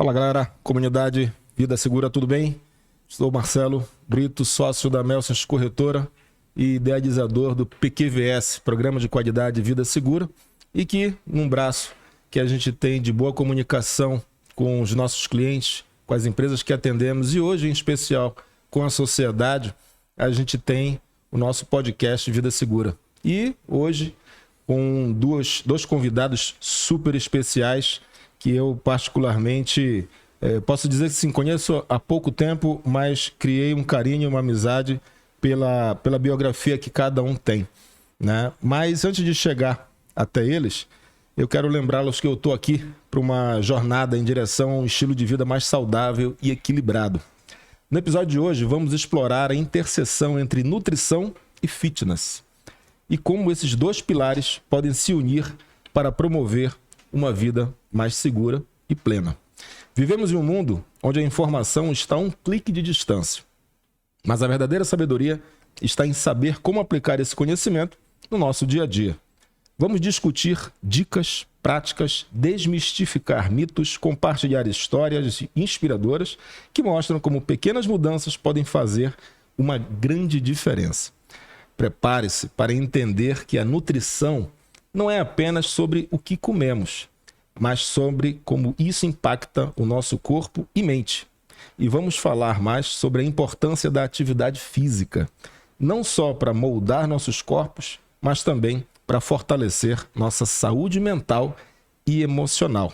Fala galera, comunidade Vida Segura, tudo bem? Sou Marcelo Brito, sócio da Melsons Corretora e idealizador do PQVS, Programa de Qualidade Vida Segura, e que num braço que a gente tem de boa comunicação com os nossos clientes, com as empresas que atendemos e hoje em especial com a sociedade, a gente tem o nosso podcast Vida Segura. E hoje com dois convidados super especiais que eu particularmente posso dizer que sim, conheço há pouco tempo, mas criei um carinho e uma amizade pela biografia que cada um tem, né? Mas antes de chegar até eles, eu quero lembrá-los que eu estou aqui para uma jornada em direção a um estilo de vida mais saudável e equilibrado. No episódio de hoje, vamos explorar a interseção entre nutrição e fitness e como esses dois pilares podem se unir para promover uma vida mais segura e plena. Vivemos em um mundo onde a informação está a um clique de distância, mas a verdadeira sabedoria está em saber como aplicar esse conhecimento no nosso dia a dia. Vamos discutir dicas, práticas, desmistificar mitos, compartilhar histórias inspiradoras que mostram como pequenas mudanças podem fazer uma grande diferença. Prepare-se para entender que a nutrição não é apenas sobre o que comemos, mas sobre como isso impacta o nosso corpo e mente. E vamos falar mais sobre a importância da atividade física, não só para moldar nossos corpos, mas também para fortalecer nossa saúde mental e emocional.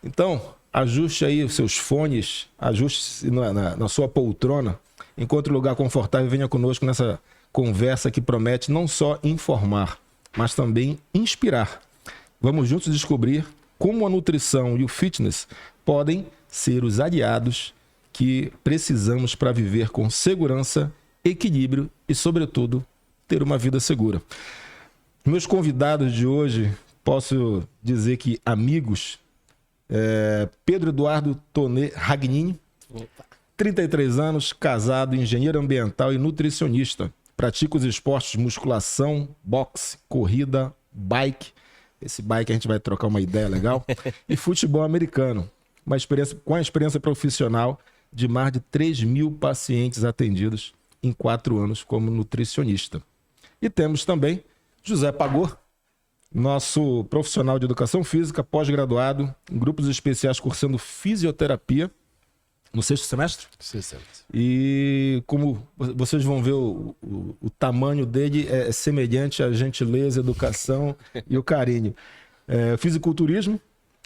Então, ajuste aí os seus fones, ajuste na sua poltrona, encontre um lugar confortável e venha conosco nessa conversa que promete não só informar, mas também inspirar. Vamos juntos descobrir como a nutrição e o fitness podem ser os aliados que precisamos para viver com segurança, equilíbrio e, sobretudo, ter uma vida segura. Meus convidados de hoje, posso dizer que amigos, Pedro Eduardo Tonê Ragnini, 33 anos, casado, engenheiro ambiental e nutricionista. Pratica os esportes de musculação, boxe, corrida, bike. Esse bike a gente vai trocar uma ideia legal. E futebol americano. Com a experiência profissional de mais de 3.000 pacientes atendidos em 4 anos como nutricionista. E temos também José Pagô, nosso profissional de educação física, pós-graduado em grupos especiais cursando fisioterapia no 6º semestre. E como vocês vão ver, o tamanho dele é semelhante à gentileza, educação e o carinho. Fisiculturismo,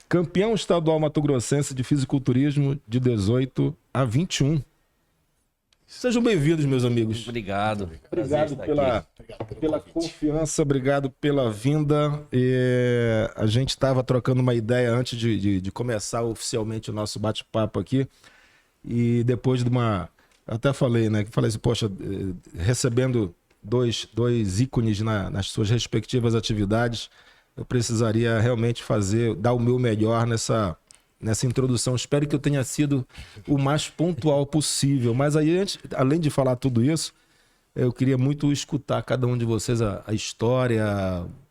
campeão estadual mato-grossense de fisiculturismo de 18 a 21. Sejam bem-vindos, meus amigos. Obrigado. Obrigado pela confiança, obrigado pela vinda. A gente estava trocando uma ideia antes de começar oficialmente o nosso bate-papo aqui. E depois de uma... Até falei, né? Falei assim, poxa, recebendo dois ícones nas suas respectivas atividades, eu precisaria realmente dar o meu melhor nessa introdução. Espero que eu tenha sido o mais pontual possível. Mas aí, além de falar tudo isso, eu queria muito escutar cada um de vocês a história,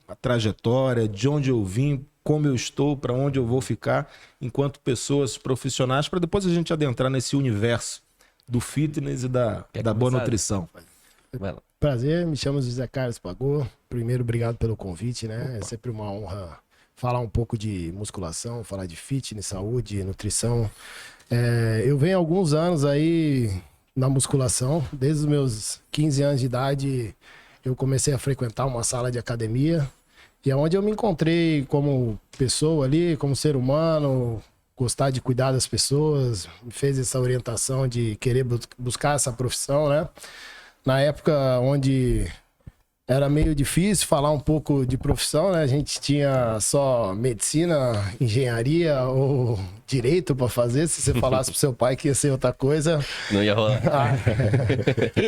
a trajetória, de onde eu vim, como eu estou, para onde eu vou ficar, enquanto pessoas profissionais, para depois a gente adentrar nesse universo do fitness e da boa nutrição. Prazer, me chamo José Carlos Pagô. Primeiro, obrigado pelo convite, né? É sempre uma honra falar um pouco de musculação, falar de fitness, saúde, nutrição. Eu venho há alguns anos aí na musculação. Desde os meus 15 anos de idade, eu comecei a frequentar uma sala de academia. E é onde eu me encontrei como pessoa ali, como ser humano, gostar de cuidar das pessoas, me fez essa orientação de querer buscar essa profissão, né? Na época onde era meio difícil falar um pouco de profissão, né? A gente tinha só medicina, engenharia ou direito para fazer. Se você falasse pro seu pai que ia ser outra coisa... Não ia rolar.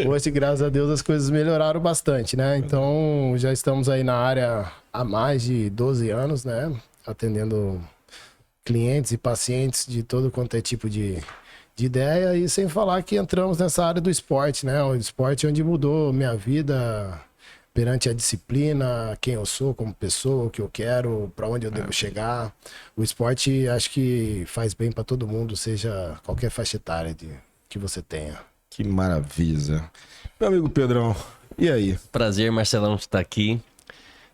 Hoje, graças a Deus, as coisas melhoraram bastante, né? Então, já estamos aí na área há mais de 12 anos, né? Atendendo clientes e pacientes de todo quanto é tipo de ideia. E sem falar que entramos nessa área do esporte, né? O esporte onde mudou minha vida... perante a disciplina, quem eu sou como pessoa, o que eu quero, para onde eu devo chegar. O esporte acho que faz bem para todo mundo, seja qualquer faixa etária que você tenha. Que maravilha. Meu amigo Pedrão, e aí? Prazer, Marcelão, de estar aqui.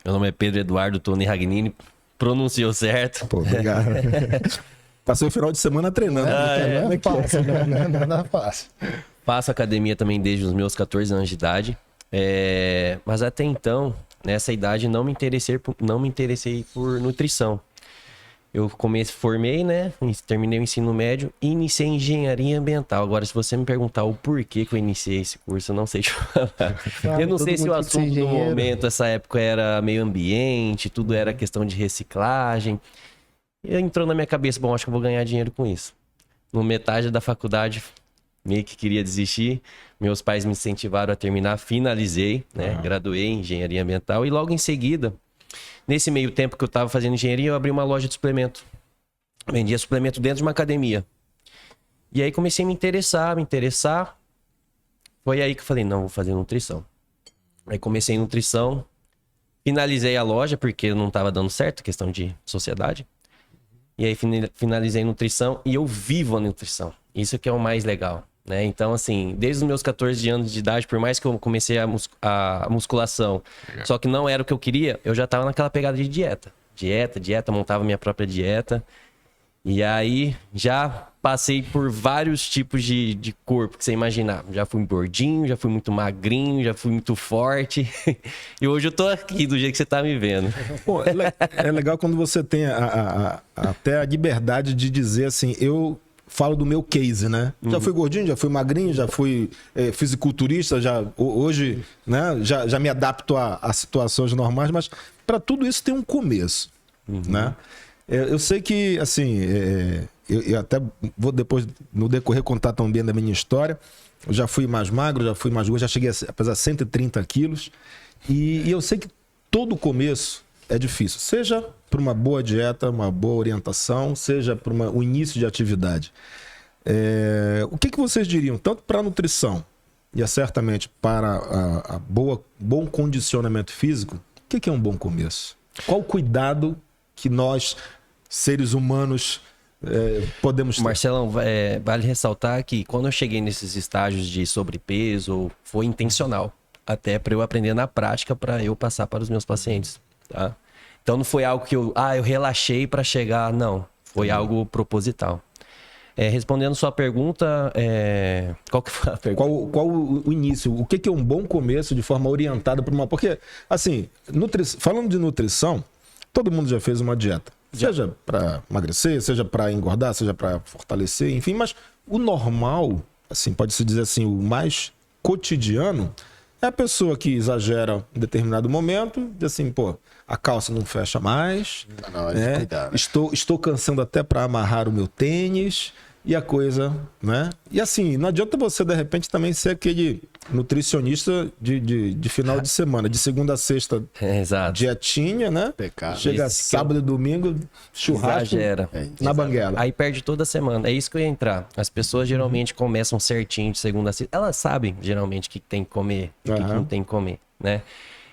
Meu nome é Pedro Eduardo Tony Ragnini. Pronunciou certo. Pô, obrigado. Passei o final de semana treinando. Não é fácil, né? Não é nada fácil. Faço academia também desde os meus 14 anos de idade. Mas até então, nessa idade, não me interessei por nutrição. Eu formei, né? Terminei o ensino médio e iniciei engenharia ambiental. Agora, se você me perguntar o porquê que eu iniciei esse curso, eu não sei te falar. Eu não sei se o assunto do momento, essa época, era meio ambiente, tudo era questão de reciclagem. E entrou na minha cabeça, bom, acho que eu vou ganhar dinheiro com isso. No metade da faculdade, meio que queria desistir. Meus pais me incentivaram a terminar, finalizei, né? Graduei em engenharia ambiental e logo em seguida, nesse meio tempo que eu estava fazendo engenharia, eu abri uma loja de suplemento. Vendia suplemento dentro de uma academia. E aí comecei a me interessar. Foi aí que eu falei, não, vou fazer nutrição. Aí comecei em nutrição, finalizei a loja porque não estava dando certo, questão de sociedade. E aí finalizei nutrição e eu vivo a nutrição. Isso que é o mais legal, né? Então, assim, desde os meus 14 anos de idade, por mais que eu comecei a musculação, só que não era o que eu queria, eu já tava naquela pegada de dieta. Dieta, montava minha própria dieta. E aí, já passei por vários tipos de corpo que você imaginar. Já fui gordinho, já fui muito magrinho, já fui muito forte. E hoje eu tô aqui do jeito que você tá me vendo. Pô, é legal quando você tem até a liberdade de dizer assim, eu falo do meu case, né? Já fui gordinho, já fui magrinho, já fui fisiculturista, hoje, né? Já me adapto a situações normais, mas para tudo isso tem um começo, né? Eu sei que, assim, eu até vou depois, no decorrer, contar também da minha história. Eu já fui mais magro, já fui mais gordo, já cheguei a pesar 130 quilos. E eu sei que todo começo é difícil. Seja por uma boa dieta, uma boa orientação, seja por o início de atividade. O que vocês diriam, tanto para a nutrição e certamente para bom condicionamento físico, o que é um bom começo? Qual o cuidado que nós, seres humanos, podemos ter? Marcelão, vale ressaltar que quando eu cheguei nesses estágios de sobrepeso, foi intencional. Até para eu aprender na prática, para eu passar para os meus pacientes, tá? Então não foi algo que eu relaxei para chegar, não. Foi algo proposital. Respondendo sua pergunta, qual que foi a pergunta? Qual o início? O que é um bom começo de forma orientada para uma... Porque, assim, falando de nutrição, todo mundo já fez uma dieta. Seja para emagrecer, seja para engordar, seja para fortalecer, enfim. Mas o normal, assim, pode-se dizer assim, o mais cotidiano, é a pessoa que exagera em determinado momento, diz assim, pô, a calça não fecha mais, Cuidar, né? estou cansando até para amarrar o meu tênis, e a coisa, né? E assim, não adianta você, de repente, também ser aquele nutricionista de final de semana, de segunda a sexta, Exato. dietinha, né? Pecado. Chega sábado e domingo, churrasco Exagera. na banguela. Aí perde toda semana. É isso que eu ia entrar. As pessoas geralmente começam certinho de segunda a sexta. Elas sabem, geralmente, o que tem que comer, o que não tem que comer, né?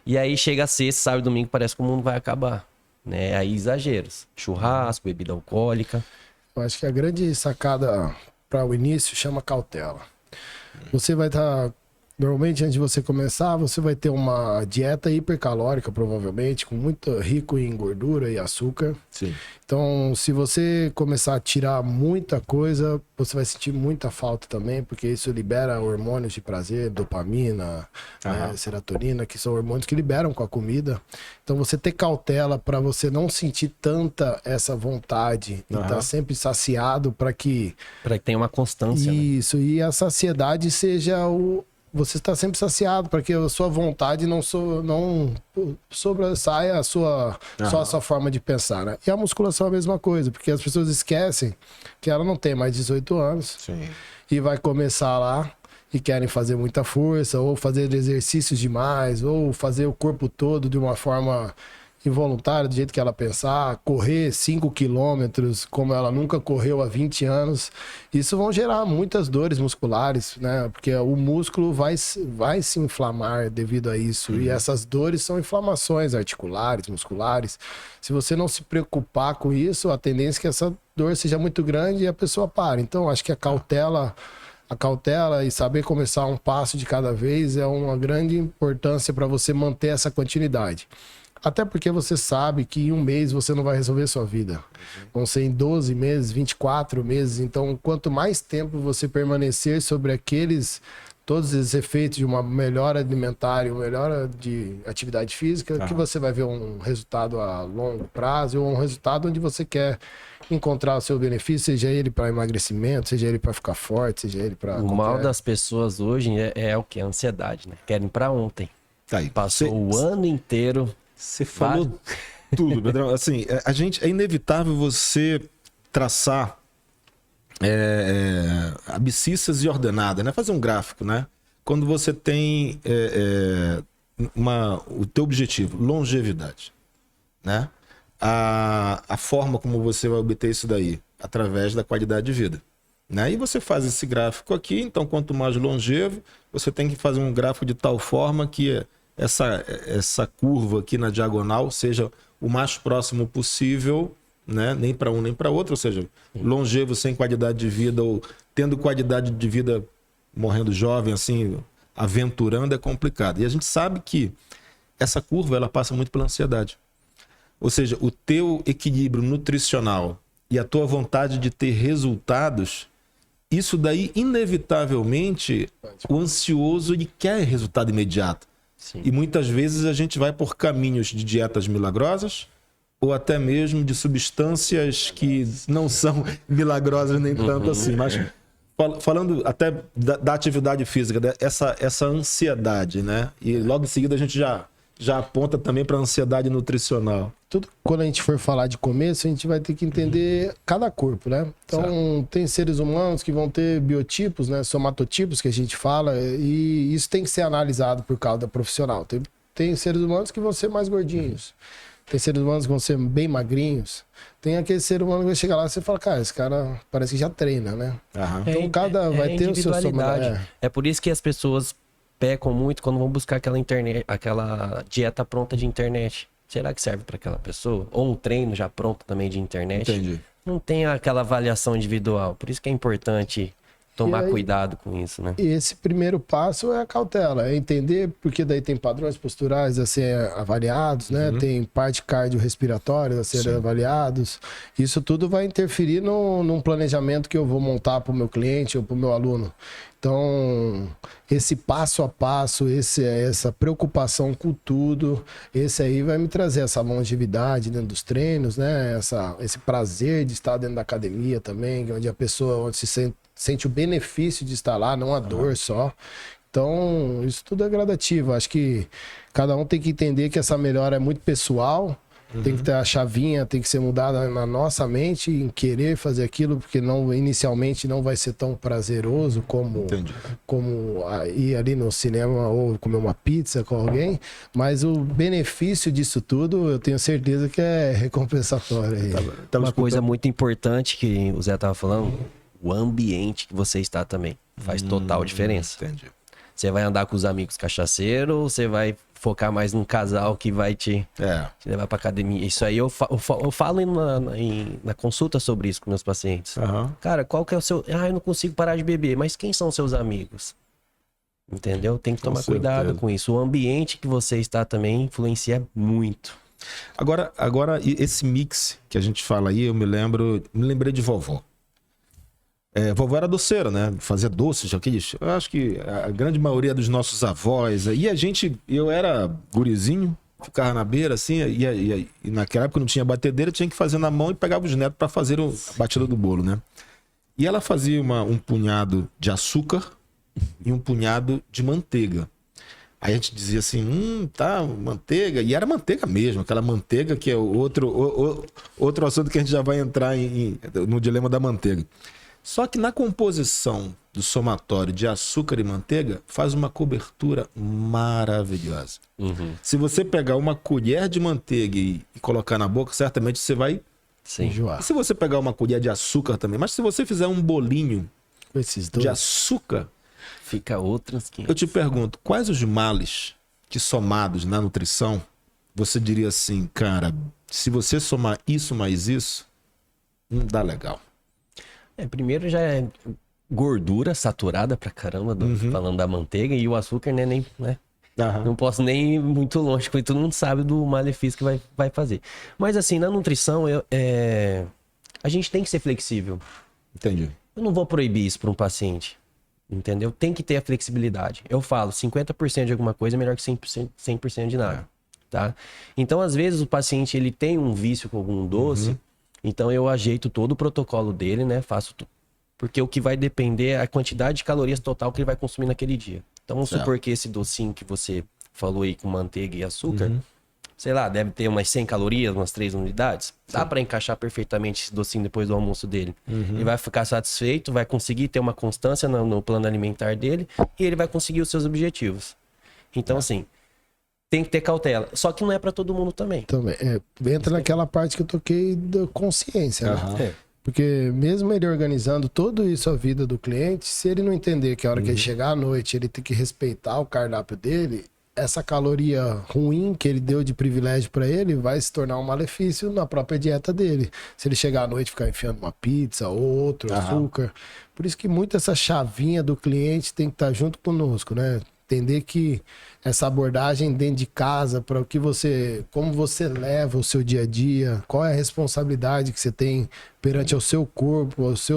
E aí chega a sexta, sábado e domingo, parece que o mundo vai acabar, né? Aí exageros. Churrasco, bebida alcoólica. Eu acho que a grande sacada para o início chama cautela. Você vai estar... Normalmente, antes de você começar, você vai ter uma dieta hipercalórica, provavelmente, com muito rico em gordura e açúcar. Sim. Então, se você começar a tirar muita coisa, você vai sentir muita falta também, porque isso libera hormônios de prazer, dopamina, serotonina, que são hormônios que liberam com a comida. Então, você ter cautela para você não sentir tanta essa vontade e estar sempre saciado para que... Para que tenha uma constância, Isso, e a saciedade seja o... Você está sempre saciado, para que a sua vontade não sobressaia só a sua forma de pensar, né? E a musculação é a mesma coisa, porque as pessoas esquecem que ela não tem mais 18 anos. Sim. E vai começar lá e querem fazer muita força, ou fazer exercícios demais, ou fazer o corpo todo de uma forma involuntária, do jeito que ela pensar, correr 5 quilômetros como ela nunca correu há 20 anos, isso vão gerar muitas dores musculares, né? Porque o músculo vai se inflamar devido a isso. E essas dores são inflamações articulares, musculares. Se você não se preocupar com isso, a tendência é que essa dor seja muito grande e a pessoa pare. Então, acho que a cautela e saber começar um passo de cada vez é uma grande importância para você manter essa continuidade. Até porque você sabe que em um mês você não vai resolver sua vida. Vão ser em 12 meses, 24 meses. Então, quanto mais tempo você permanecer sobre todos esses efeitos de uma melhora alimentar e uma melhora de atividade física, que você vai ver um resultado a longo prazo ou um resultado onde você quer encontrar o seu benefício, seja ele para emagrecimento, seja ele para ficar forte, seja ele para... O mal das pessoas hoje é o que? A ansiedade, né? Querem para ontem. Tá aí. Passou o ano inteiro... Você falou tudo, Pedrão. Assim, é inevitável você traçar abscissas e ordenadas, né? Fazer um gráfico, né? Quando você tem o teu objetivo, longevidade, né? A forma como você vai obter isso daí, através da qualidade de vida, né? E você faz esse gráfico aqui, então quanto mais longevo, você tem que fazer um gráfico de tal forma que essa curva aqui na diagonal seja o mais próximo possível, né? Nem para um nem para outro, ou seja, longevo sem qualidade de vida ou tendo qualidade de vida morrendo jovem, assim, aventurando, é complicado. E a gente sabe que essa curva ela passa muito pela ansiedade. Ou seja, o teu equilíbrio nutricional e a tua vontade de ter resultados, isso daí inevitavelmente o ansioso ele quer resultado imediato. Sim. E muitas vezes a gente vai por caminhos de dietas milagrosas ou até mesmo de substâncias que não são milagrosas nem tanto assim. Mas falando até da atividade física, essa ansiedade, né? E logo em seguida a gente já aponta também para a ansiedade nutricional. Tudo, quando a gente for falar de começo, a gente vai ter que entender cada corpo, né? Então, tem seres humanos que vão ter biotipos, né? Somatotipos, que a gente fala, e isso tem que ser analisado por causa profissional. Tem seres humanos que vão ser mais gordinhos. Tem seres humanos que vão ser bem magrinhos. Tem aquele ser humano que vai chegar lá e você fala, cara, esse cara parece que já treina, né? Então, cada vai ter o seu somatotip. É por isso que as pessoas pecam muito quando vão buscar aquela dieta pronta de internet. Será que serve para aquela pessoa? Ou um treino já pronto também de internet? Entendi. Não tem aquela avaliação individual. Por isso que é importante tomar cuidado com isso, né? E esse primeiro passo é a cautela, é entender, porque daí tem padrões posturais a ser avaliados, né? Tem parte cardiorrespiratória a ser avaliados. Isso tudo vai interferir num planejamento que eu vou montar para o meu cliente ou para o meu aluno. Então, esse passo a passo, essa preocupação com tudo, esse aí vai me trazer essa longevidade dentro dos treinos, né? Esse prazer de estar dentro da academia também, onde a pessoa se sente o benefício de estar lá, não a dor só. Então, isso tudo é gradativo. Acho que cada um tem que entender que essa melhora é muito pessoal. Tem que ter a chavinha, tem que ser mudada na nossa mente em querer fazer aquilo, porque inicialmente não vai ser tão prazeroso como ir ali no cinema ou comer uma pizza com alguém, mas o benefício disso tudo eu tenho certeza que é recompensatório. Uma coisa muito importante que o Zé estava falando, o ambiente que você está também faz total diferença. Entendi. Você vai andar com os amigos cachaceiros ou você vai focar mais num casal que vai te levar pra academia? Isso aí eu falo na consulta sobre isso com meus pacientes. Cara, qual que é o seu... eu não consigo parar de beber. Mas quem são seus amigos? Entendeu? Tem que tomar cuidado com isso. O ambiente que você está também influencia muito. Agora esse mix que a gente fala aí, eu me lembrei de vovó. Vovó era doceira, né? Fazia doces, aqueles. Eu acho que a grande maioria dos nossos avós. E eu era gurizinho, ficava na beira assim, e naquela época não tinha batedeira, tinha que fazer na mão e pegava os netos para fazer a batida do bolo, né? E ela fazia um punhado de açúcar e um punhado de manteiga. Aí a gente dizia assim, manteiga. E era manteiga mesmo, aquela manteiga que é outro assunto que a gente já vai entrar no dilema da manteiga. Só que na composição do somatório de açúcar e manteiga faz uma cobertura maravilhosa. Se você pegar uma colher de manteiga e colocar na boca, certamente você vai Sim. Enjoar. E se você pegar uma colher de açúcar também, mas se você fizer um bolinho Com esses de dois. açúcar, Fica outros 500. eu te pergunto, quais os males que somados na nutrição, você diria assim, cara, se você somar isso mais isso, não dá legal. Primeiro já é gordura saturada pra caramba, falando da manteiga, e o açúcar, né, nem, né? Não posso nem ir muito longe, porque todo mundo sabe do malefício que vai fazer. Mas assim, na nutrição, a gente tem que ser flexível. Entendi. Eu não vou proibir isso para um paciente, entendeu? Tem que ter a flexibilidade. Eu falo, 50% de alguma coisa é melhor que 100% de nada, tá? Então, às vezes, o paciente ele tem um vício com algum doce, então eu ajeito todo o protocolo dele, né? Faço tudo. Porque o que vai depender é a quantidade de calorias total que ele vai consumir naquele dia. Então, vamos supor que esse docinho que você falou aí com manteiga e açúcar, sei lá, deve ter umas 100 calorias, umas 3 unidades. Dá para encaixar perfeitamente esse docinho depois do almoço dele. Ele vai ficar satisfeito, vai conseguir ter uma constância no plano alimentar dele e ele vai conseguir os seus objetivos. Então, assim, tem que ter cautela. Só que não é para todo mundo também. Também. Entra naquela parte que eu toquei da consciência, né? Porque mesmo ele organizando tudo isso a vida do cliente, se ele não entender que a hora que ele chegar à noite, ele tem que respeitar o cardápio dele, essa caloria ruim que ele deu de privilégio para ele vai se tornar um malefício na própria dieta dele. Se ele chegar à noite e ficar enfiando uma pizza ou outro açúcar. Por isso que muito essa chavinha do cliente tem que estar junto conosco, né? Entender que essa abordagem dentro de casa, para o que como você leva o seu dia a dia, qual é a responsabilidade que você tem perante ao seu corpo, aos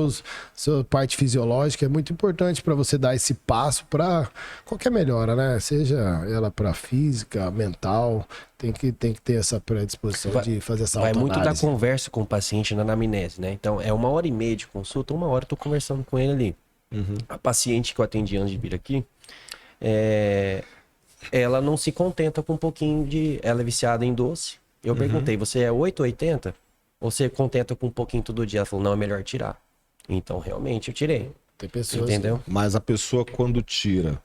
sua parte fisiológica, é muito importante para você dar esse passo para qualquer melhora, né? Seja ela para física, mental, tem que ter essa predisposição de fazer essa Vai muito da autoanálise. conversa com o paciente na anamnese, né? Então, é 1h30 de consulta, 1 hora eu tô conversando com ele ali. A paciente que eu atendi antes de vir aqui, ela não se contenta com um pouquinho de... Ela é viciada em doce. Eu perguntei, você é 8,80? Ou você contenta com um pouquinho todo dia? Ela falou, não, é melhor tirar. Então, realmente, eu tirei. Tem pessoas Entendeu? Mas a pessoa quando tira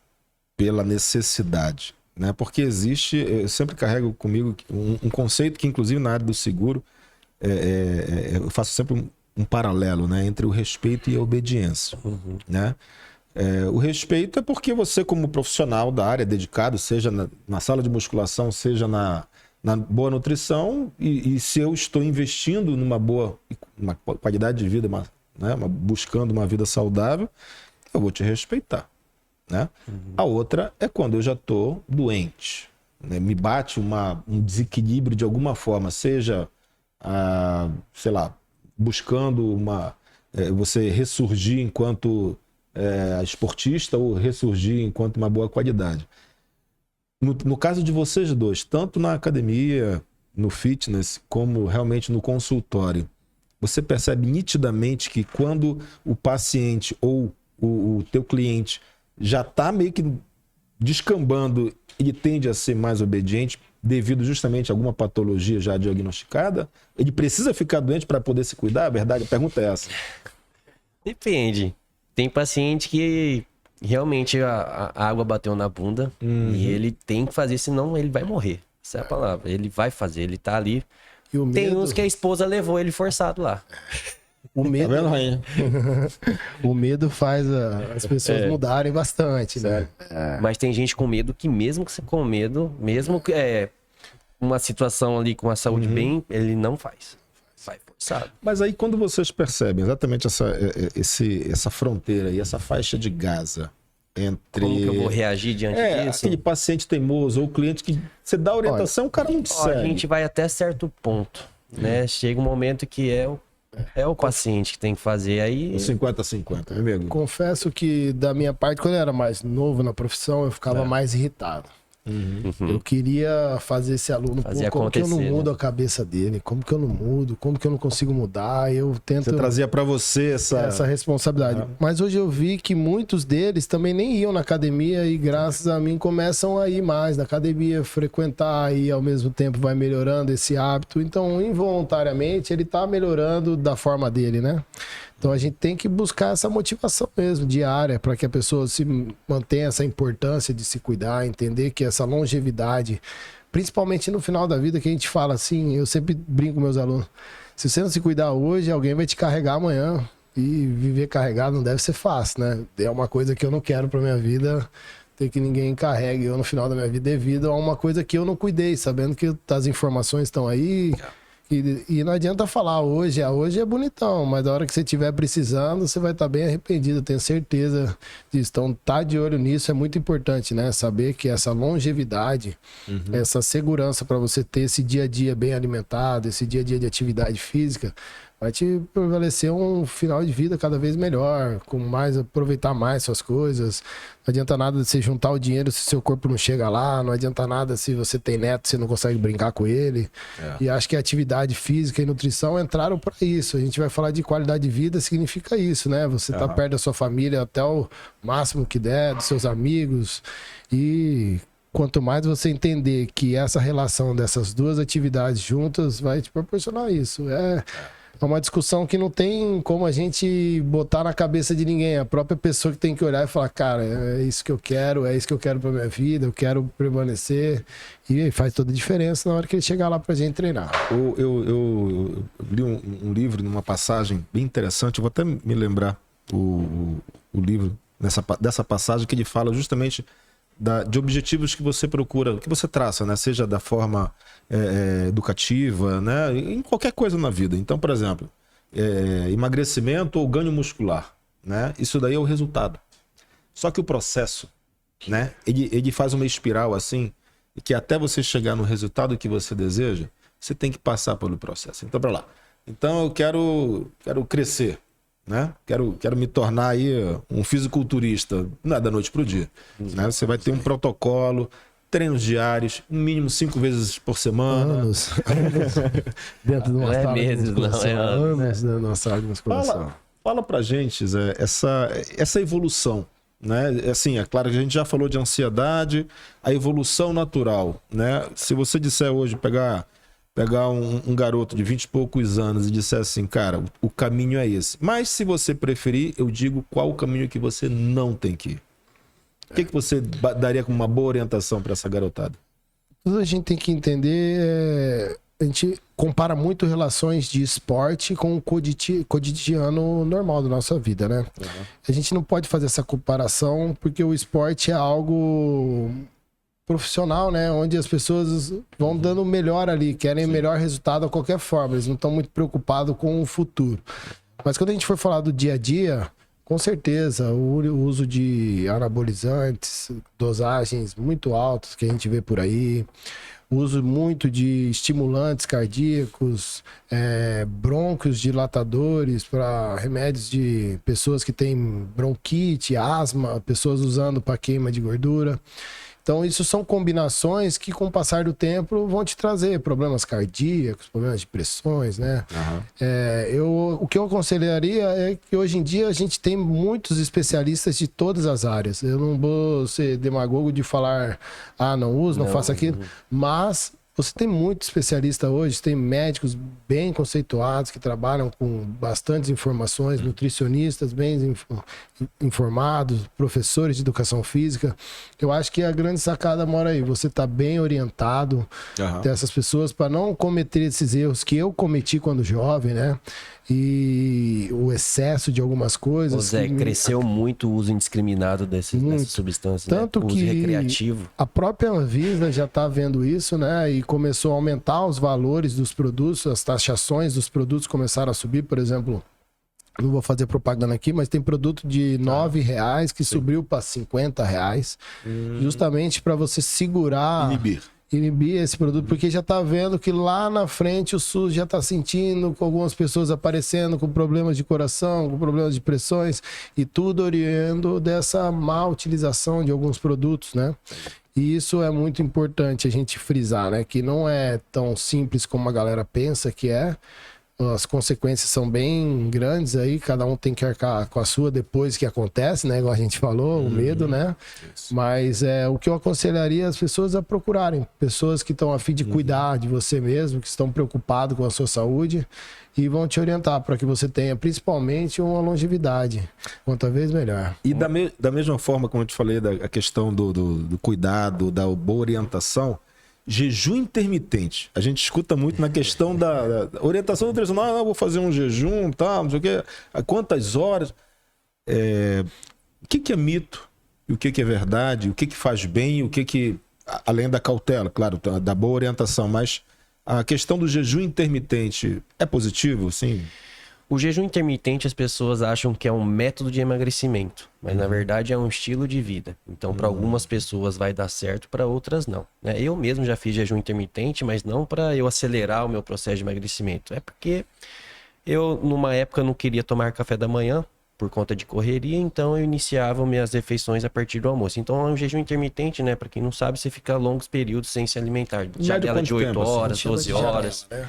pela necessidade, né? Porque existe, eu sempre carrego comigo um conceito que inclusive na área do seguro, eu faço sempre um paralelo, né? Entre o respeito e a obediência, né? O respeito é porque você, como profissional da área, dedicado, seja na sala de musculação, seja na boa nutrição, e se eu estou investindo numa boa uma qualidade de vida, né, buscando uma vida saudável, eu vou te respeitar, né? A outra é quando eu já estou doente, né? Me bate um desequilíbrio de alguma forma, seja, sei lá, buscando você ressurgir enquanto esportista ou ressurgir enquanto uma boa qualidade. No caso de vocês dois, tanto na academia, no fitness, como realmente no consultório, você percebe nitidamente que quando o paciente ou o teu cliente já está meio que descambando, ele tende a ser mais obediente devido justamente a alguma patologia já diagnosticada? Ele precisa ficar doente para poder se cuidar? A verdade, a pergunta é essa. Depende. Tem paciente que realmente a água bateu na bunda e ele tem que fazer, senão ele vai morrer. Essa é a palavra. Ele vai fazer, ele tá ali. E o Tem medo... uns que a esposa levou ele forçado lá. O medo, Tá vendo, Rainha? o medo faz as pessoas mudarem bastante, né? Mas tem gente com medo que mesmo com medo, mesmo que uma situação ali com a saúde bem, ele não faz. Vai forçado. Mas aí quando vocês percebem exatamente essa fronteira e essa faixa de Gaza entre... Como que eu vou reagir diante disso? Aquele paciente teimoso ou cliente que você dá orientação, o cara não segue. A gente vai até certo ponto, né? Chega um momento que é o paciente que tem que fazer aí. 50-50, meu amigo. Confesso que da minha parte, quando eu era mais novo na profissão, eu ficava mais irritado. Eu queria fazer esse aluno, Fazer como que eu não acontecer, mudo né? a cabeça dele, como que eu não mudo, como que eu não consigo mudar, eu tento... Você trazia pra você essa responsabilidade. Mas hoje eu vi que muitos deles também nem iam na academia e graças a mim começam a ir mais na academia, frequentar e ao mesmo tempo vai melhorando esse hábito. Então, involuntariamente, ele tá melhorando da forma dele, né? Então a gente tem que buscar essa motivação mesmo, diária, para que a pessoa se mantenha essa importância de se cuidar, entender que essa longevidade, principalmente no final da vida, que a gente fala assim, eu sempre brinco com meus alunos, se você não se cuidar hoje, alguém vai te carregar amanhã. E viver carregado não deve ser fácil, né? É uma coisa que eu não quero pra minha vida, ter que ninguém carregue eu no final da minha vida devido a uma coisa que eu não cuidei, sabendo que as informações estão aí. E não adianta falar hoje é bonitão, mas na hora que você estiver precisando, você vai estar bem arrependido, eu tenho certeza disso. Então, tá de olho nisso é muito importante, né? Saber que essa longevidade, essa segurança para você ter esse dia a dia bem alimentado, esse dia a dia de atividade física, vai te prevalecer um final de vida cada vez melhor, com mais, aproveitar mais suas coisas. Não adianta nada de você juntar o dinheiro se seu corpo não chega lá, não adianta nada se você tem neto, você não consegue brincar com ele. E acho que a atividade física e nutrição entraram para isso. A gente vai falar de qualidade de vida, significa isso, né? Você tá perto da sua família até o máximo que der, dos seus amigos. E quanto mais você entender que essa relação dessas duas atividades juntas vai te proporcionar isso. É uma discussão que não tem como a gente botar na cabeça de ninguém. A própria pessoa que tem que olhar e falar, cara, é isso que eu quero pra minha vida, eu quero permanecer. E faz toda a diferença na hora que ele chegar lá pra gente treinar. Eu li um livro, numa passagem bem interessante, eu vou até me lembrar o livro dessa passagem, que ele fala justamente de objetivos que você procura, que você traça, né? Seja da forma educativa, né? Em qualquer coisa na vida. Então, por exemplo, emagrecimento ou ganho muscular, né? Isso daí é o resultado. Só que o processo, né? Ele faz uma espiral assim, que até você chegar no resultado que você deseja, você tem que passar pelo processo. Então, para lá. Então, eu quero crescer, né? Quero me tornar aí um fisiculturista, não é da noite pro dia, né? Você vai ter um protocolo, treinos diários, no mínimo 5 vezes por semana. Anos. Dentro de uma sala de musculação. Anos dentro de uma sala de musculação. Fala pra gente, Zé, essa evolução, né? Assim, é claro que a gente já falou de ansiedade, a evolução natural, né? Se você disser hoje, pegar um garoto de 20 e poucos anos e disser assim, cara, o caminho é esse. Mas se você preferir, eu digo qual o caminho que você não tem que ir. O que você daria como uma boa orientação para essa garotada? Tudo a gente tem que entender, a gente compara muito relações de esporte com o cotidiano normal da nossa vida, né? A gente não pode fazer essa comparação porque o esporte é algo profissional, né? Onde as pessoas vão dando o melhor ali, querem o melhor resultado a qualquer forma, eles não estão muito preocupados com o futuro. Mas quando a gente for falar do dia a dia, com certeza, o uso de anabolizantes, dosagens muito altas que a gente vê por aí, o uso muito de estimulantes cardíacos, brônquios dilatadores para remédios de pessoas que têm bronquite, asma, pessoas usando para queima de gordura. Então, isso são combinações que, com o passar do tempo, vão te trazer problemas cardíacos, problemas de pressões, né? O que eu aconselharia é que, hoje em dia, a gente tem muitos especialistas de todas as áreas. Eu não vou ser demagogo de falar, não uso, não faço aquilo, mas você tem muito especialista hoje, tem médicos bem conceituados que trabalham com bastantes informações, nutricionistas bem informados, professores de educação física. Eu acho que a grande sacada mora aí, você tá bem orientado dessas pessoas para não cometer esses erros que eu cometi quando jovem, né? E o excesso de algumas coisas. Zé, cresceu muito o uso indiscriminado dessas substâncias, tanto né? O que uso recreativo. A própria Anvisa já está vendo isso, né? E começou a aumentar os valores dos produtos, as taxações dos produtos começaram a subir. Por exemplo, não vou fazer propaganda aqui, mas tem produto de R$9 que subiu para R$50, justamente para você segurar, inibir esse produto, porque já está vendo que lá na frente o SUS já está sentindo, com algumas pessoas aparecendo com problemas de coração, com problemas de pressões, e tudo oriendo dessa má utilização de alguns produtos, né? E isso é muito importante a gente frisar, né? Que não é tão simples como a galera pensa que é. as consequências são bem grandes aí, cada um tem que arcar com a sua depois que acontece, né? Igual a gente falou, o medo, né? Isso. Mas o que eu aconselharia as pessoas a procurarem, pessoas que estão a fim de cuidar de você mesmo, que estão preocupados com a sua saúde e vão te orientar para que você tenha principalmente uma longevidade quanto a vez melhor. E da mesma forma, como eu te falei, a questão do cuidado, da boa orientação, jejum intermitente. A gente escuta muito na questão da orientação nutricional. Eu vou fazer um jejum, tá, não sei o quê. A quantas horas? O que é mito? E o que é verdade? O que faz bem? O que além da cautela, claro, da boa orientação, mas a questão do jejum intermitente é positivo, sim? O jejum intermitente as pessoas acham que é um método de emagrecimento, mas na verdade é um estilo de vida. Então, para algumas pessoas vai dar certo, para outras não. Né? Eu mesmo já fiz jejum intermitente, mas não para eu acelerar o meu processo de emagrecimento. É porque eu, numa época, não queria tomar café da manhã por conta de correria, então eu iniciava minhas refeições a partir do almoço. Então é um jejum intermitente, né? Para quem não sabe, você fica longos períodos sem se alimentar. Janela de 8 horas, 12 horas, né?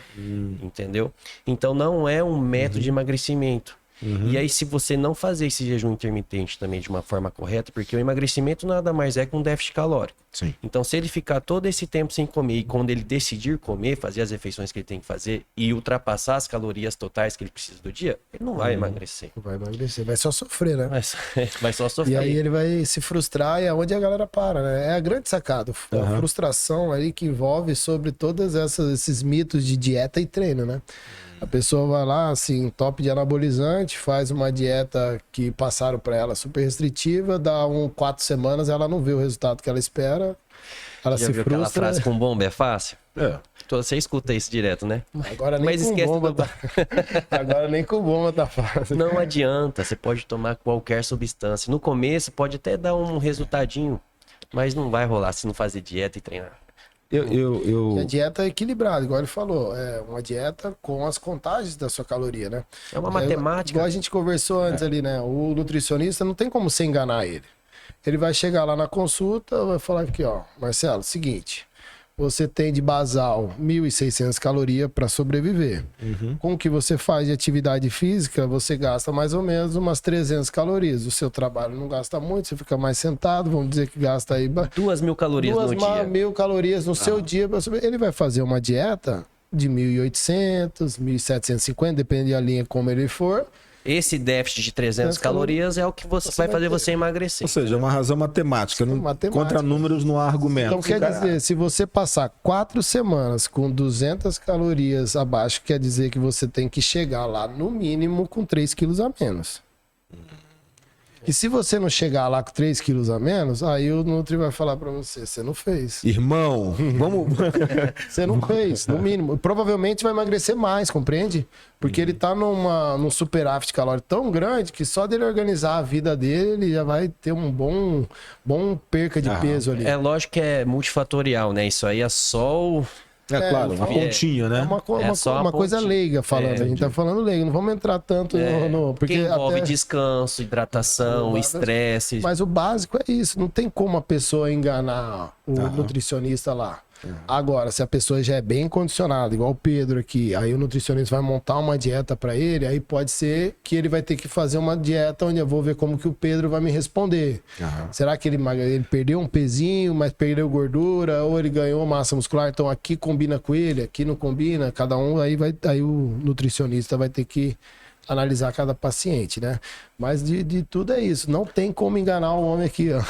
Entendeu? Então não é um método de emagrecimento. E aí, se você não fazer esse jejum intermitente também de uma forma correta, porque o emagrecimento nada mais é que um déficit calórico. Sim. Então, se ele ficar todo esse tempo sem comer e quando ele decidir comer, fazer as refeições que ele tem que fazer e ultrapassar as calorias totais que ele precisa do dia, ele não vai emagrecer. Não vai emagrecer, vai só sofrer, né? Vai só sofrer. E aí ele vai se frustrar e é onde a galera para, né? É a grande sacada, a frustração aí que envolve sobre todos esses mitos de dieta e treino, né? A pessoa vai lá, assim, top de anabolizante, faz uma dieta que passaram para ela super restritiva, dá 4 semanas, ela não vê o resultado que ela espera, ela já se viu frustra. aquela frase com bomba é fácil? Você escuta isso direto, né? Agora nem Mas com esquece bomba do... tá... Agora nem com bomba tá fácil. Não adianta, você pode tomar qualquer substância. No começo pode até dar um resultadinho, mas não vai rolar se não fazer dieta e treinar. E a dieta é equilibrada, igual ele falou. É uma dieta com as contagens da sua caloria, né? É uma matemática. Igual a gente conversou antes ali, né? O nutricionista não tem como você enganar ele. Ele vai chegar lá na consulta, vai falar aqui, ó, Marcelo, seguinte, você tem de basal 1.600 calorias para sobreviver. Com o que você faz de atividade física, você gasta mais ou menos umas 300 calorias. O seu trabalho não gasta muito, você fica mais sentado, vamos dizer que gasta aí... 2.000 calorias no dia. 2.000 calorias no seu dia. Ele vai fazer uma dieta de 1.800, 1.750, depende da linha como ele for. Esse déficit de 300 calorias é o que você vai fazer você emagrecer. Ou seja, é uma razão matemática. Contra números não há argumento. Então quer dizer, se você passar 4 semanas com 200 calorias abaixo, quer dizer que você tem que chegar lá no mínimo com 3 quilos a menos. E se você não chegar lá com 3 quilos a menos, aí o Nutri vai falar pra você, você não fez. Irmão, vamos... Você não fez, no mínimo. Provavelmente vai emagrecer mais, compreende? Porque ele tá num superávit calórico tão grande que só dele organizar a vida dele, ele já vai ter um bom perca de peso ali. É lógico que é multifatorial, né? Isso aí é só o... claro, uma pontinha, né? É uma coisa leiga falando. A gente tá falando leiga. Não vamos entrar tanto no... Porque envolve descanso, hidratação, estresse. Mas o básico é isso. Não tem como a pessoa enganar o nutricionista lá. Agora, se a pessoa já é bem condicionada, igual o Pedro aqui, aí o nutricionista vai montar uma dieta para ele, aí pode ser que ele vai ter que fazer uma dieta onde eu vou ver como que o Pedro vai me responder. Será que ele perdeu um pezinho, mas perdeu gordura, ou ele ganhou massa muscular, então aqui combina com ele, aqui não combina, cada um, aí o nutricionista vai ter que analisar cada paciente, né? Mas de tudo é isso. Não tem como enganar o homem aqui, ó.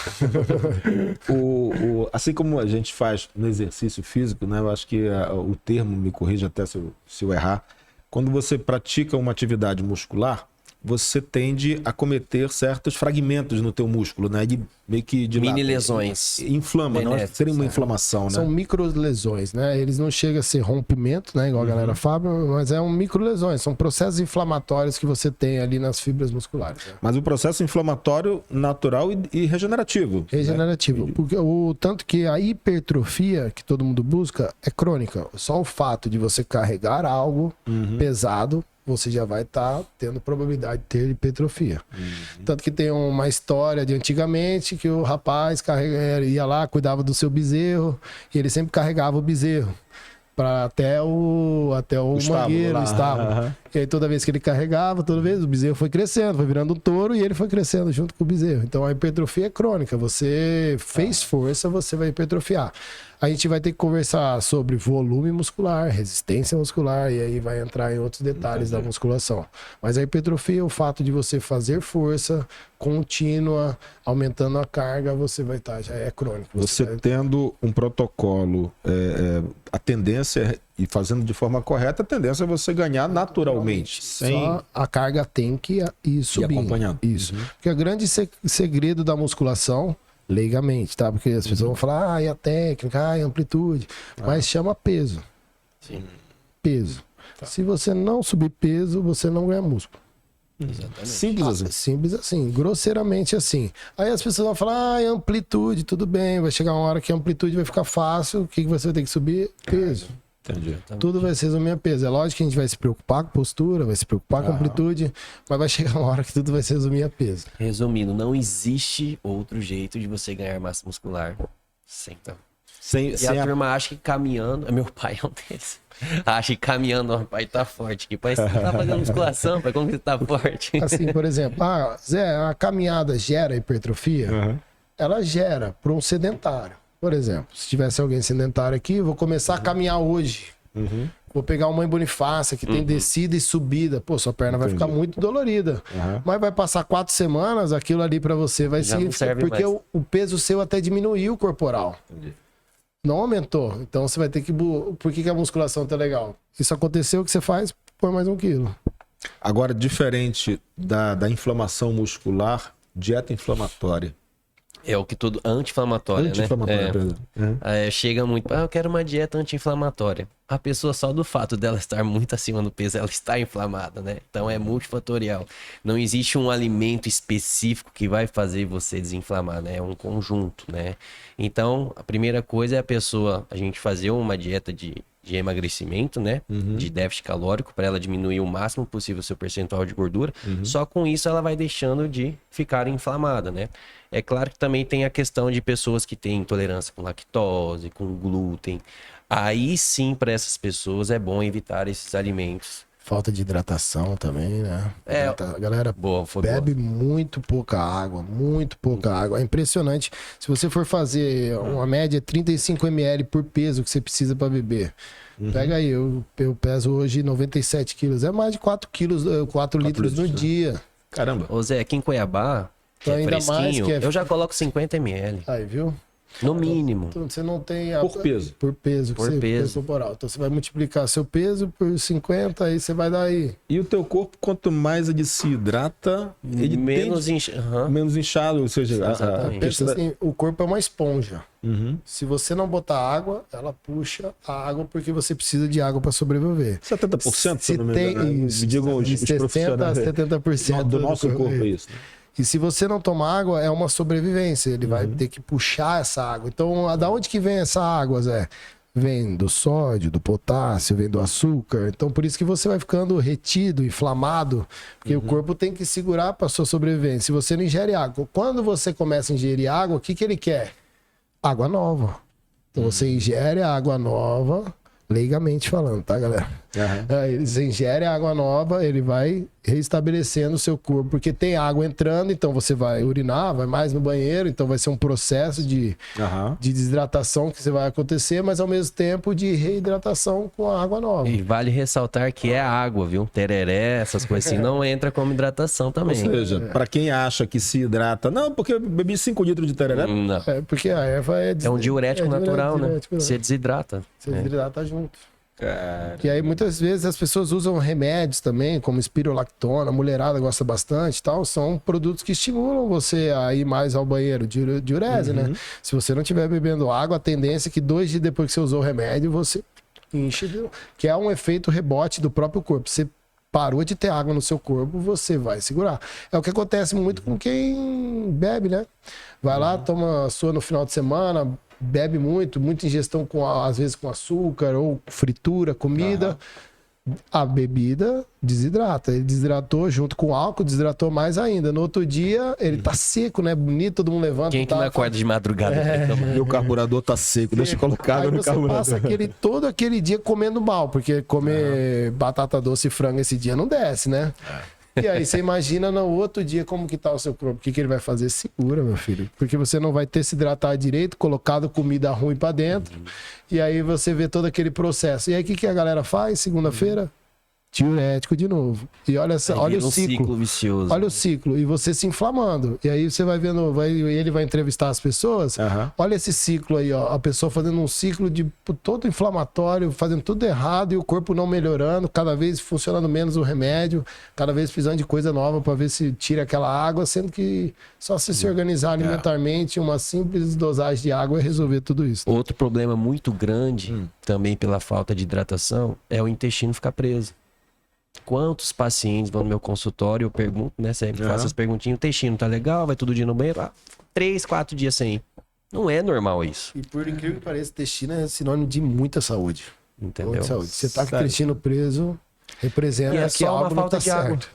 Assim como a gente faz no exercício físico, né? Eu acho que o termo, me corrija até se eu errar, quando você pratica uma atividade muscular, você tende a cometer certos fragmentos no teu músculo, né? Meio que de mini lesões. Inflama, não é? Seria uma inflamação, né? São micro lesões, né? Eles não chegam a ser rompimento, né? Igual a galera fala, mas é um micro lesões. São processos inflamatórios que você tem ali nas fibras musculares. Né? Mas o processo inflamatório natural e regenerativo. Regenerativo. Né? Porque tanto que a hipertrofia que todo mundo busca é crônica. Só o fato de você carregar algo pesado, você já vai estar tendo probabilidade de ter hipertrofia. Tanto que tem uma história de antigamente que o rapaz ia lá, cuidava do seu bezerro, e ele sempre carregava o bezerro. até o mangueiro, o estábulo. Aham. E aí toda vez que ele carregava, toda vez o bezerro foi crescendo, foi virando um touro e ele foi crescendo junto com o bezerro. Então a hipertrofia é crônica. Você fez força, você vai hipertrofiar. A gente vai ter que conversar sobre volume muscular, resistência muscular, e aí vai entrar em outros detalhes da musculação. Mas a hipertrofia é o fato de você fazer força contínua, aumentando a carga, você vai estar, já é crônico. Você tendo um protocolo, a tendência, e fazendo de forma correta, a tendência é você ganhar naturalmente. Sem... Só a carga tem que ir subindo. acompanhando. Isso. Porque o grande segredo da musculação, leigamente, tá? Porque as pessoas vão falar, e a técnica, e a amplitude. Mas chama peso. Sim. Peso. Se você não subir peso, você não ganha músculo. Exatamente. Simples assim. Simples assim, grosseiramente assim. Aí as pessoas vão falar, amplitude, tudo bem, vai chegar uma hora que a amplitude vai ficar fácil, o que você vai ter que subir? Peso. Entendi. Tudo vai se resumir a peso. É lógico que a gente vai se preocupar com postura, vai se preocupar com amplitude, mas vai chegar uma hora que tudo vai se resumir a peso. Resumindo, não existe outro jeito de você ganhar massa muscular sem então. E a turma acha que caminhando. Meu pai é um deles. Acha que caminhando, o pai tá forte aqui. Pai, você não tá fazendo musculação, pai, como que você tá forte? Assim, por exemplo, Zé, a caminhada gera hipertrofia? Uhum. Ela gera para um sedentário. Por exemplo, se tivesse alguém sedentário aqui, eu vou começar a caminhar hoje. Uhum. Vou pegar uma Mãe Bonifácia que tem descida e subida. Pô, sua perna vai ficar muito dolorida. Uhum. Mas vai passar 4 semanas, aquilo ali para você vai Já não significar. serve Porque mais. o peso seu até diminuiu corporal. Entendi. Não aumentou. Então você vai ter que. Por que a musculação tá legal? Isso aconteceu, o que você faz? Põe mais 1 quilo. Agora, diferente da inflamação muscular, dieta inflamatória. É o que tudo anti-inflamatória, Anti-inflamatória, né? perdão. Uhum. Chega muito, eu quero uma dieta anti-inflamatória. A pessoa, só do fato dela estar muito acima do peso, ela está inflamada, né? Então é multifatorial. Não existe um alimento específico que vai fazer você desinflamar, né? É um conjunto, né? Então, a primeira coisa é a gente fazer uma dieta de emagrecimento, né? De déficit calórico, para ela diminuir o máximo possível o seu percentual de gordura. Só com isso ela vai deixando de ficar inflamada, né? É claro que também tem a questão de pessoas que têm intolerância com lactose, com glúten. Aí sim, para essas pessoas é bom evitar esses alimentos. Falta de hidratação também, né? A galera Boa, foi bebe muito pouca água, muito pouca água. É impressionante. Se você for fazer uma média 35 ml por peso que você precisa para beber. Pega aí, eu peso hoje 97 quilos. É mais de 4 litros no dia. Caramba. Ô Zé, aqui em Cuiabá, que Então, é ainda mais fresquinho, que é- eu já coloco 50 ml, Aí, viu? no mínimo. Então, você não tem... Por peso. Por peso. Por peso. Corporal. Então você vai multiplicar seu peso por 50, aí você vai dar aí. E o teu corpo, quanto mais ele se hidrata, ele menos menos inchado, ou seja, Exatamente. Pensa assim, o corpo é uma esponja. Uhum. Se você não botar água, ela puxa a água porque você precisa de água para sobreviver. 70%, Se pelo tem menos, né? isso, Me digam os de 60 a profissionais 70% do nosso corpo, é isso. Né? E se você não tomar água, é uma sobrevivência. Ele vai ter que puxar essa água. Então, da onde que vem essa água, Zé? Vem do sódio, do potássio, vem do açúcar. Então, por isso que você vai ficando retido, inflamado, porque o corpo tem que segurar para sua sobrevivência. Se você não ingere água, quando você começa a ingerir água, o que ele quer? Água nova. Então, você ingere a água nova, leigamente falando, tá, galera? Você ingere a água nova, ele vai reestabelecendo o seu corpo, porque tem água entrando, então você vai urinar, vai mais no banheiro, então vai ser um processo de desidratação que você vai acontecer, mas ao mesmo tempo de reidratação com a água nova. E vale ressaltar que é água, viu? Tereré, essas coisas assim, não entra como hidratação Ou também. seja, para quem acha que se hidrata, não, porque eu bebi 5 litros de tereré. Não. Porque a erva É um diurético natural, né? diurético, Você desidrata. Você desidrata junto. Cara, E aí muitas vezes as pessoas usam remédios também, como espirolactona, a mulherada gosta bastante e tal, são produtos que estimulam você a ir mais ao banheiro, diurese, né? Se você não estiver bebendo água, a tendência é que 2 dias depois que você usou o remédio, você enche, que é um efeito rebote do próprio corpo. Você parou de ter água no seu corpo, você vai segurar. É o que acontece muito com quem bebe, né? Vai lá, toma a sua no final de semana, bebe muito, muita ingestão, às vezes com açúcar ou fritura, comida. A bebida desidrata. Ele desidratou junto com o álcool, desidratou mais ainda. No outro dia, ele tá seco, né? Bonito, todo mundo levanta. Quem que não acorda de madrugada? Meu carburador tá seco, deixa eu colocar Aí água no você carburador. passa todo aquele dia comendo mal, porque comer batata doce e frango esse dia não desce, né? E aí você imagina no outro dia como que tá o seu corpo. O que, que ele vai fazer? Segura, meu filho. Porque você não vai ter se hidratado direito, colocado comida ruim pra dentro. E aí você vê todo aquele processo. E aí o que, que a galera faz segunda-feira? Diurético de novo. E olha, olha o ciclo. Vicioso. Olha o ciclo. E você se inflamando. E aí você vai vendo, ele vai entrevistar as pessoas. Olha esse ciclo aí, ó. A pessoa fazendo um ciclo de todo inflamatório, fazendo tudo errado e o corpo não melhorando, cada vez funcionando menos o remédio, cada vez precisando de coisa nova para ver se tira aquela água, sendo que só se organizar alimentarmente, uma simples dosagem de água é resolver tudo isso. Outro problema muito grande, também pela falta de hidratação, é o intestino ficar preso. Quantos pacientes vão no meu consultório, eu pergunto, né? Sempre faço as perguntinhas, o intestino tá legal, vai todo dia no banheiro, 3, 4 dias sem ir. Não é normal isso. E por incrível que pareça, intestino é sinônimo de muita saúde. Entendeu? Muita saúde. Você tá com o intestino preso, representa E é que só uma algo falta não tá de água. certo.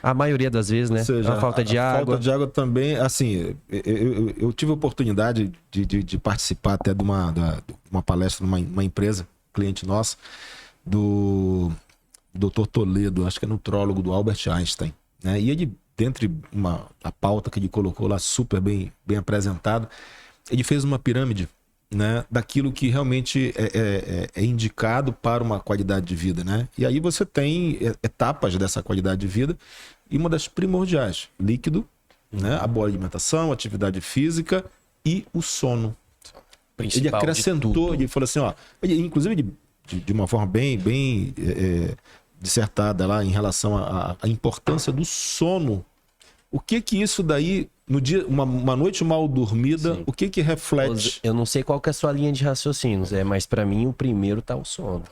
A maioria das vezes, né? Ou seja, é uma falta de água. Falta de água também, assim, eu tive a oportunidade de participar até de uma palestra numa empresa, cliente nossa, do Dr. Toledo, acho que é nutrólogo do Albert Einstein, né? E ele, dentre a pauta que ele colocou lá, super bem apresentado, ele fez uma pirâmide, né, daquilo que realmente é indicado para uma qualidade de vida, né? E aí você tem etapas dessa qualidade de vida e uma das primordiais, líquido, né, a boa alimentação, atividade física e o sono. Ele acrescentou, ele falou assim, ó, inclusive de uma forma bem dissertada lá em relação à importância do sono. O que isso daí, no dia, uma noite mal dormida, sim, o que reflete? Eu não sei qual que é a sua linha de raciocínios, mas para mim o primeiro tá o sono.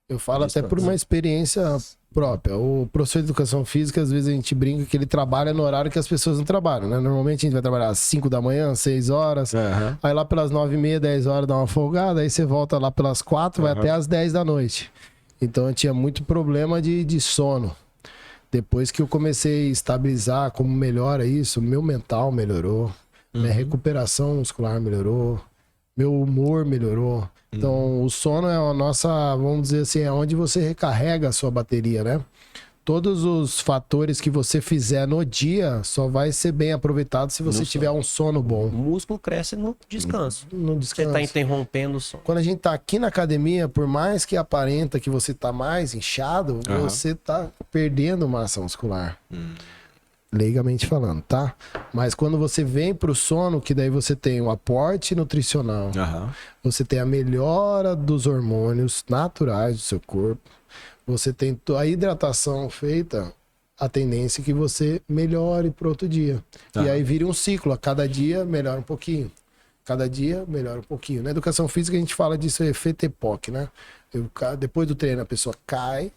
Eu falo até por uma experiência própria. O professor de educação física, às vezes a gente brinca que ele trabalha no horário que as pessoas não trabalham, né? Normalmente a gente vai trabalhar às 5 da manhã, 6 horas, aí lá pelas 9h30, 10 horas dá uma folgada, aí você volta lá pelas 4, vai até às 10 da noite. Então eu tinha muito problema de sono. Depois que eu comecei a estabilizar como melhora isso, meu mental melhorou, minha recuperação muscular melhorou, meu humor melhorou. Então o sono é a nossa, vamos dizer assim, é onde você recarrega a sua bateria, né? Todos os fatores que você fizer no dia só vai ser bem aproveitado se você tiver um sono bom. O músculo cresce no descanso. No descanso. Você tá interrompendo o sono. Quando a gente tá aqui na academia, por mais que aparenta que você tá mais inchado, você tá perdendo massa muscular. Leigamente falando, tá? Mas quando você vem pro sono, que daí você tem o aporte nutricional, você tem a melhora dos hormônios naturais do seu corpo, você tem a hidratação feita, a tendência é que você melhore pro outro dia. E aí vira um ciclo, a cada dia melhora um pouquinho. Cada dia melhora um pouquinho. Na educação física a gente fala disso, efeito EPOC, né? Depois do treino a pessoa cai,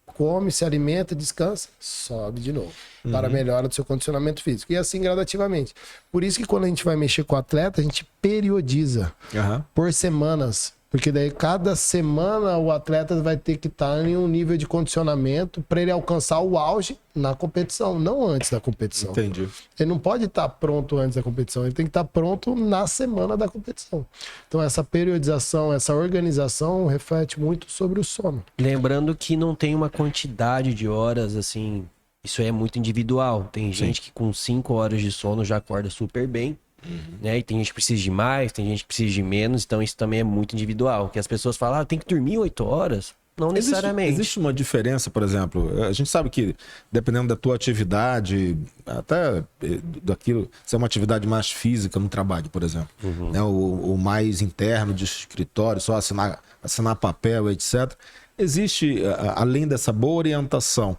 come, se alimenta, descansa, sobe de novo. Para a melhora do seu condicionamento físico. E assim gradativamente. Por isso que quando a gente vai mexer com o atleta, a gente periodiza por semanas. Porque daí cada semana o atleta vai ter que estar em um nível de condicionamento para ele alcançar o auge na competição, não antes da competição. Entendi. Ele não pode estar pronto antes da competição, ele tem que estar pronto na semana da competição. Então essa periodização, essa organização reflete muito sobre o sono. Lembrando que não tem uma quantidade de horas, assim, isso é muito individual. Tem gente que com 5 horas de sono já acorda super bem. Né? E tem gente que precisa de mais, tem gente que precisa de menos, então isso também é muito individual. Que as pessoas falam, tem que dormir 8 horas. Não necessariamente. Existe uma diferença, por exemplo, a gente sabe que dependendo da tua atividade, até daquilo, se é uma atividade mais física no trabalho, por exemplo, né? o mais interno de escritório, só assinar papel, etc. Existe, além dessa boa orientação,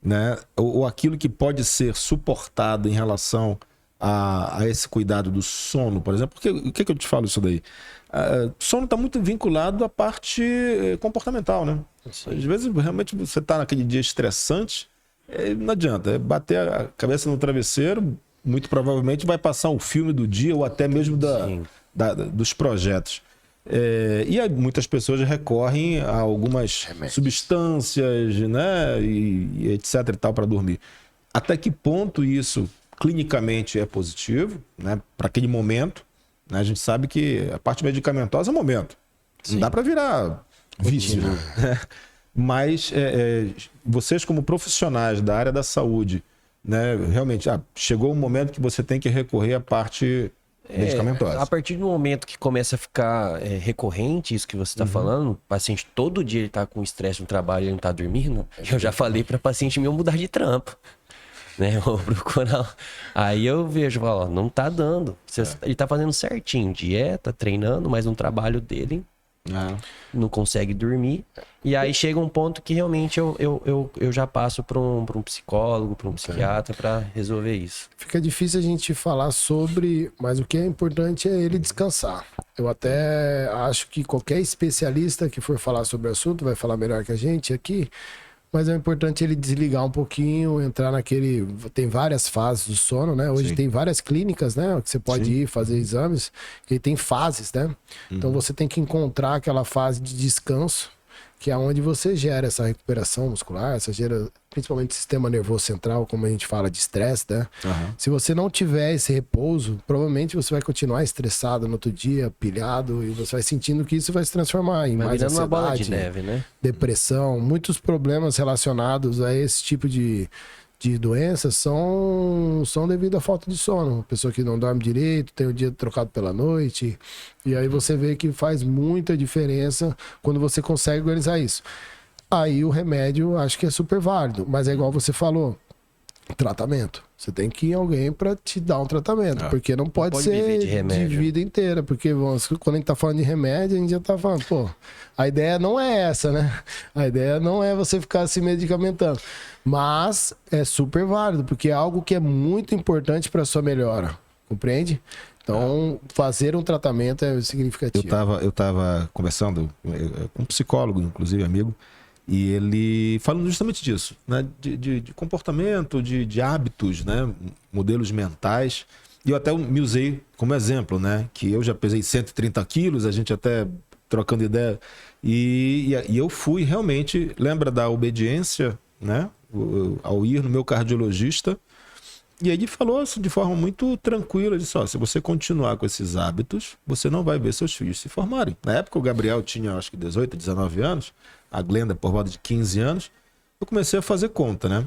né? ou aquilo que pode ser suportado em relação a esse cuidado do sono, por exemplo. Porque, o que eu te falo isso daí? Sono está muito vinculado à parte comportamental, né? Às vezes, realmente, você está naquele dia estressante, não adianta, bater a cabeça no travesseiro, muito provavelmente vai passar o filme do dia ou até mesmo dos projetos. E aí muitas pessoas recorrem a algumas substâncias, né? E etc e tal para dormir. Até que ponto isso clinicamente é positivo, né? Para aquele momento, né? A gente sabe que a parte medicamentosa é o momento. Sim. Não dá para virar vício. Né? Mas vocês como profissionais da área da saúde, né? Realmente, chegou um momento que você tem que recorrer à parte medicamentosa. A partir do momento que começa a ficar recorrente isso que você está falando, o paciente todo dia ele está com estresse no trabalho, ele não está dormindo, eu já falei para paciente meu mudar de trampo. Né? Ou procurar. Aí eu vejo, falo, não tá dando. Ele tá fazendo certinho, dieta, treinando, mas no trabalho dele não consegue dormir. E aí chega um ponto que realmente eu já passo para um psicólogo, para um psiquiatra para resolver isso. Fica difícil a gente falar sobre, mas o que é importante é ele descansar. Eu até acho que qualquer especialista que for falar sobre o assunto vai falar melhor que a gente aqui. Mas é importante ele desligar um pouquinho, entrar naquele... Tem várias fases do sono, né? Hoje tem várias clínicas, né? Que você pode ir fazer exames. E tem fases, né? Então você tem que encontrar aquela fase de descanso, que é onde você gera essa recuperação muscular, você gera principalmente o sistema nervoso central, como a gente fala de estresse, né? Se você não tiver esse repouso, provavelmente você vai continuar estressado no outro dia, pilhado, e você vai sentindo que isso vai se transformar em mais ansiedade, uma bola de neve, né? Depressão, muitos problemas relacionados a esse tipo de doenças são devido à falta de sono. Uma pessoa que não dorme direito, tem o dia trocado pela noite. E aí você vê que faz muita diferença quando você consegue organizar isso. Aí o remédio acho que é super válido. Mas é igual você falou, tratamento. Você tem que ir em alguém para te dar um tratamento. Porque não pode ser de vida inteira. Porque quando a gente tá falando de remédio, a gente já tá falando, pô, a ideia não é essa, né? A ideia não é você ficar se medicamentando. Mas é super válido, porque é algo que é muito importante para sua melhora. Compreende? Então, fazer um tratamento é significativo. Eu tava conversando com um psicólogo, inclusive amigo, e ele falando justamente disso, né? De comportamento, de hábitos, né? Modelos mentais. E eu até me usei como exemplo, né? Que eu já pesei 130 quilos, a gente até trocando ideia. E eu fui realmente, lembra da obediência, né? Ao ir no meu cardiologista. E aí ele falou assim, de forma muito tranquila, disse, se você continuar com esses hábitos, você não vai ver seus filhos se formarem. Na época o Gabriel tinha acho que 18, 19 anos, a Glenda por volta de 15 anos, eu comecei a fazer conta, né?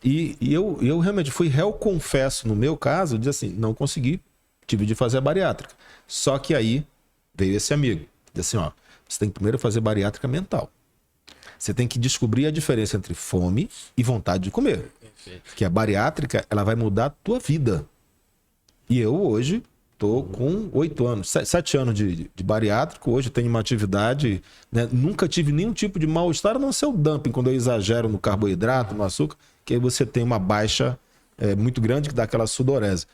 E eu realmente fui réu confesso no meu caso, de assim, não consegui, tive de fazer a bariátrica. Só que aí veio esse amigo, disse assim, você tem que primeiro fazer bariátrica mental. Você tem que descobrir a diferença entre fome e vontade de comer. Que a bariátrica, ela vai mudar a tua vida. E eu hoje tô com 8 anos, 7 anos de bariátrico. Hoje tenho uma atividade, né? Nunca tive nenhum tipo de mal-estar, a não ser o dumping, quando eu exagero no carboidrato, no açúcar, que aí você tem uma baixa muito grande que dá aquela sudorese.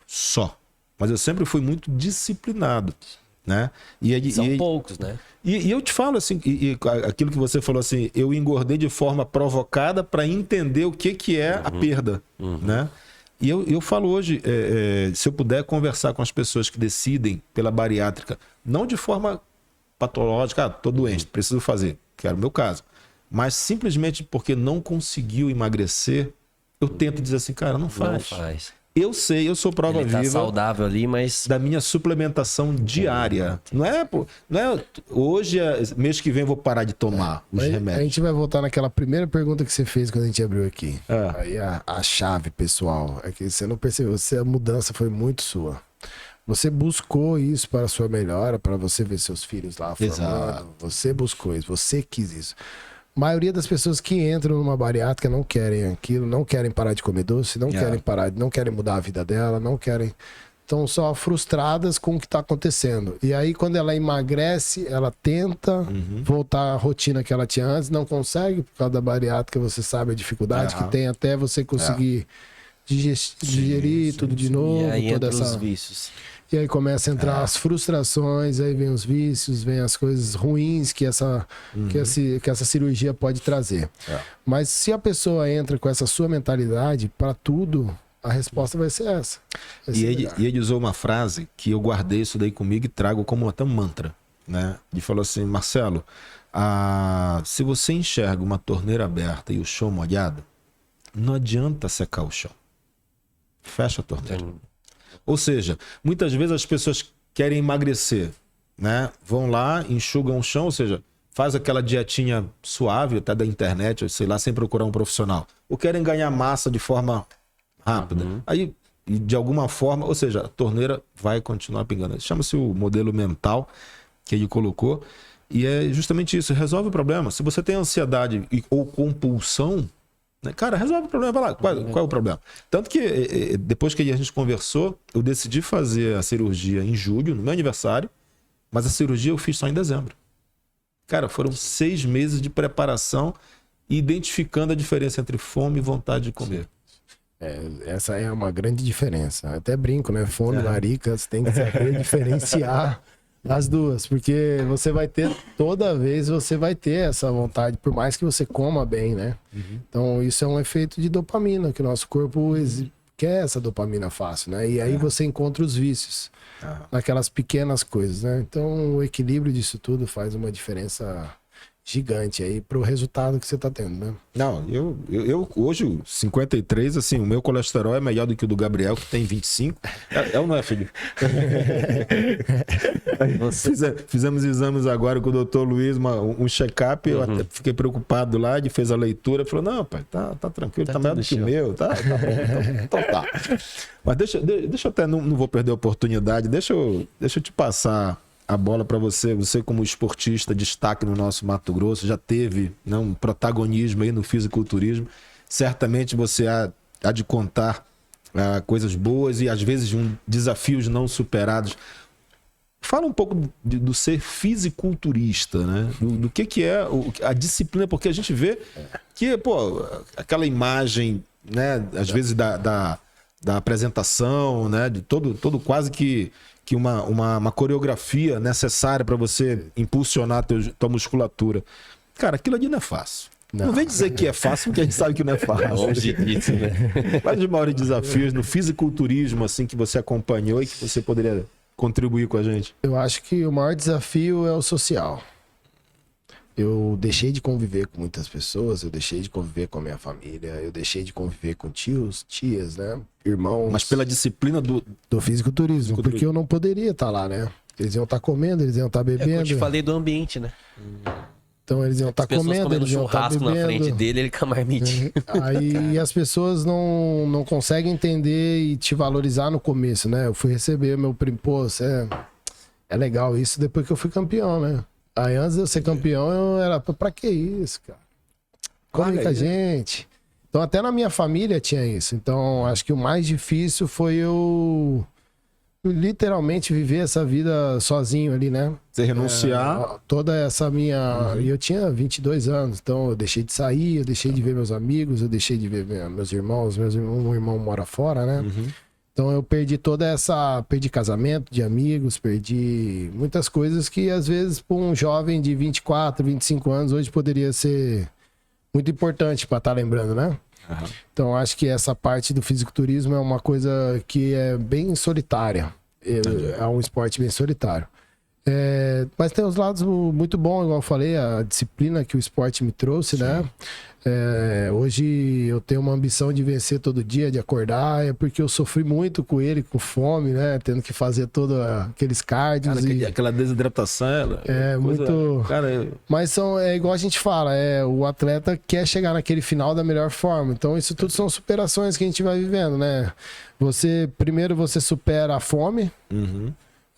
Só. Mas eu sempre fui muito disciplinado. Né? São poucos, né? E eu te falo assim, aquilo que você falou assim, eu engordei de forma provocada para entender o que é a perda, né? E eu falo hoje, se eu puder conversar com as pessoas que decidem pela bariátrica, não de forma patológica, tô doente, preciso fazer, que era o meu caso, mas simplesmente porque não conseguiu emagrecer, eu tento dizer assim, cara, não faz. Não faz. Eu sei, eu sou prova viva. Tá saudável ali, mas da minha suplementação diária. Não é hoje, mês que vem eu vou parar de tomar os remédios. A gente vai voltar naquela primeira pergunta que você fez quando a gente abriu aqui. Aí a chave, pessoal, é que você não percebeu, a mudança foi muito sua. Você buscou isso para a sua melhora, para você ver seus filhos lá formando. Exato. Você buscou isso, você quis isso. A maioria das pessoas que entram numa bariátrica não querem aquilo, não querem parar de comer doce, não querem parar, não querem mudar a vida dela, não querem... Estão só frustradas com o que está acontecendo. E aí, quando ela emagrece, ela tenta voltar à rotina que ela tinha antes, não consegue, por causa da bariátrica, você sabe a dificuldade que tem até você conseguir digerir tudo de novo. E aí toda os vícios. E aí começa a entrar as frustrações, aí vem os vícios, vem as coisas ruins que essa cirurgia pode trazer. Mas se a pessoa entra com essa sua mentalidade, para tudo, a resposta vai ser essa. E ele usou uma frase que eu guardei isso daí comigo e trago como até um mantra. né? E falou assim, Marcelo, se você enxerga uma torneira aberta e o chão molhado, não adianta secar o chão. Fecha a torneira. Ou seja, muitas vezes as pessoas querem emagrecer, né? Vão lá, enxugam o chão, ou seja, faz aquela dietinha suave, até da internet, ou sei lá, sem procurar um profissional. Ou querem ganhar massa de forma rápida. Aí, de alguma forma, ou seja, a torneira vai continuar pingando. Chama-se o modelo mental que ele colocou. E é justamente isso, resolve o problema. Se você tem ansiedade ou compulsão, né, cara, resolve o problema. Vai lá, qual é o problema? Tanto que depois que a gente conversou, eu decidi fazer a cirurgia em julho, no meu aniversário, mas a cirurgia eu fiz só em dezembro. Cara, foram 6 meses de preparação e identificando a diferença entre fome e vontade de comer. Essa é uma grande diferença. Até brinco, né? Fome, larica, você tem que saber diferenciar as duas, porque você vai ter, toda vez você vai ter essa vontade, por mais que você coma bem, né? Então isso é um efeito de dopamina, que o nosso corpo quer essa dopamina fácil, né? E aí você encontra os vícios naquelas pequenas coisas, né? Então o equilíbrio disso tudo faz uma diferença gigante aí pro resultado que você tá tendo, né? Não, eu hoje, 53, assim, o meu colesterol é melhor do que o do Gabriel, que tem 25. É ou não é, filho? Fizemos exames agora com o doutor Luiz, um check-up, eu até fiquei preocupado lá, ele fez a leitura, falou, não, pai, tá tranquilo, tá melhor do que o meu, tá bom, então tá. Mas deixa eu até, não vou perder a oportunidade, deixa eu te passar a bola para você como esportista, destaque no nosso Mato Grosso, já teve, né, um protagonismo aí no fisiculturismo, certamente você há de contar coisas boas e às vezes desafios não superados. Fala um pouco do ser fisiculturista, né? Do que é a disciplina, porque a gente vê que, pô, aquela imagem, né, às vezes da apresentação, né, de todo quase que uma coreografia necessária para você impulsionar tua musculatura. Cara, aquilo ali não é fácil. Não vem dizer que é fácil, porque a gente sabe que não é fácil. Longe disso, né? Quais os maiores desafios no fisiculturismo assim, que você acompanhou e que você poderia contribuir com a gente? Eu acho que o maior desafio é o social. Eu deixei de conviver com muitas pessoas, eu deixei de conviver com a minha família, eu deixei de conviver com tios, tias, né? Irmãos. Mas pela disciplina do fisiculturismo, porque eu não poderia estar lá, né? Eles iam estar comendo, eles iam estar bebendo. Eu te falei do ambiente, né? Então eles iam estar comendo, eles iam estar bebendo. Na frente dele, ele com a marmite. Aí as pessoas não conseguem entender e te valorizar no começo, né? Eu fui receber meu primo, pô, é legal isso depois que eu fui campeão, né? Aí antes de eu ser campeão, eu era, pra que isso, cara? Come com a gente. Então até na minha família tinha isso. Então acho que o mais difícil foi eu literalmente viver essa vida sozinho ali, né? Você renunciar. Toda essa minha... E eu tinha 22 anos, então eu deixei de sair, eu deixei de ver meus amigos, eu deixei de ver meus irmãos. Um irmão mora fora, né? Então eu perdi perdi casamento de amigos, perdi muitas coisas que às vezes para um jovem de 24, 25 anos hoje poderia ser muito importante para estar lembrando, né? Então acho que essa parte do fisiculturismo é uma coisa que é bem solitária, é um esporte bem solitário. Mas tem os lados muito bons, igual eu falei, a disciplina que o esporte me trouxe, né? Hoje eu tenho uma ambição de vencer todo dia, de acordar, porque eu sofri muito com ele, com fome, né? Tendo que fazer todos aqueles cardios. Cara, aquela desidratação. Muito. Cara, Mas é igual a gente fala, o atleta quer chegar naquele final da melhor forma. Então, isso tudo são superações que a gente vai vivendo, né? Primeiro você supera a fome.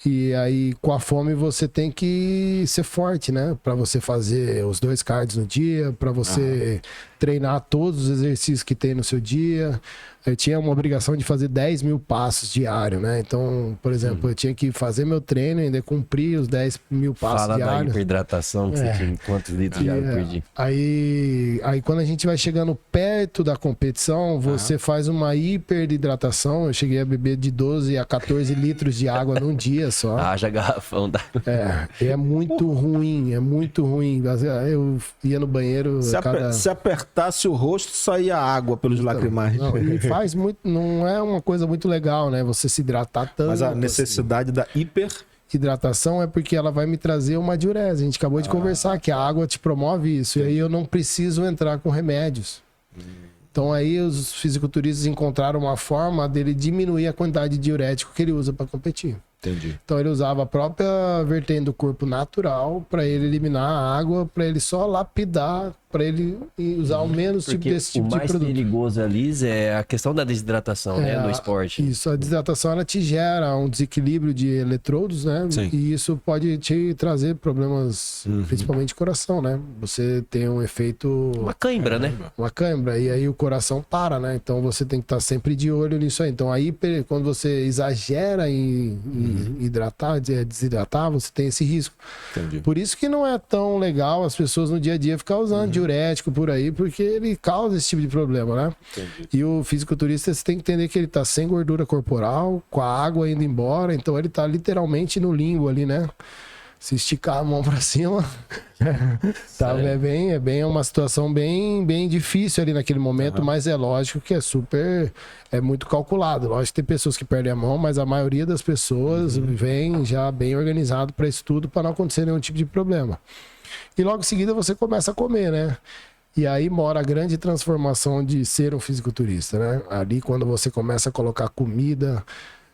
E aí, com a fome, você tem que ser forte, né? Pra você fazer os 2 cards no dia, pra você treinar todos os exercícios que tem no seu dia. Eu tinha uma obrigação de fazer 10 mil passos diário, né? Então, por exemplo, eu tinha que fazer meu treino e ainda cumprir os 10 mil passos diários. Fala da hiperhidratação que você tinha, quantos litros de água por dia. Aí, quando a gente vai chegando perto da competição, você faz uma hiperidratação. Eu cheguei a beber de 12 a 14 litros de água num dia só. Haja garrafão. É muito ruim, é muito ruim. Eu ia no banheiro... Se apertasse o rosto, saía água pelos lacrimais. Não é uma coisa muito legal, né? Você se hidratar tanto. Mas a necessidade da hidratação é porque ela vai me trazer uma diurese. A gente acabou de conversar que a água te promove isso. E aí eu não preciso entrar com remédios. Então aí os fisiculturistas encontraram uma forma dele diminuir a quantidade de diurético que ele usa para competir. Entendi. Então ele usava a própria vertente do corpo natural para ele eliminar a água, para ele só lapidar, para ele usar o menos desse tipo de produto. O mais perigoso ali é a questão da desidratação, né, no esporte. Isso, a desidratação ela te gera um desequilíbrio de eletrodos, né? Sim. E isso pode te trazer problemas, principalmente coração, né? Você tem um efeito... Uma cãibra, né? Uma cãibra, e aí o coração para, né? Então você tem que estar sempre de olho nisso aí. Então aí, quando você exagera em hidratar, desidratar, você tem esse risco. Entendi. Por isso que não é tão legal as pessoas no dia a dia ficar usando diurético por aí, porque ele causa esse tipo de problema, né? Entendi. E o fisiculturista, você tem que entender que ele tá sem gordura corporal, com a água indo embora, então ele tá literalmente no limbo ali, né? Se esticar a mão pra cima, tá, é bem uma situação bem difícil ali naquele momento, mas é lógico que é muito calculado. Lógico que tem pessoas que perdem a mão, mas a maioria das pessoas vem já bem organizado para isso tudo, para não acontecer nenhum tipo de problema. E logo em seguida você começa a comer, né? E aí mora a grande transformação de ser um fisiculturista, né? Ali quando você começa a colocar comida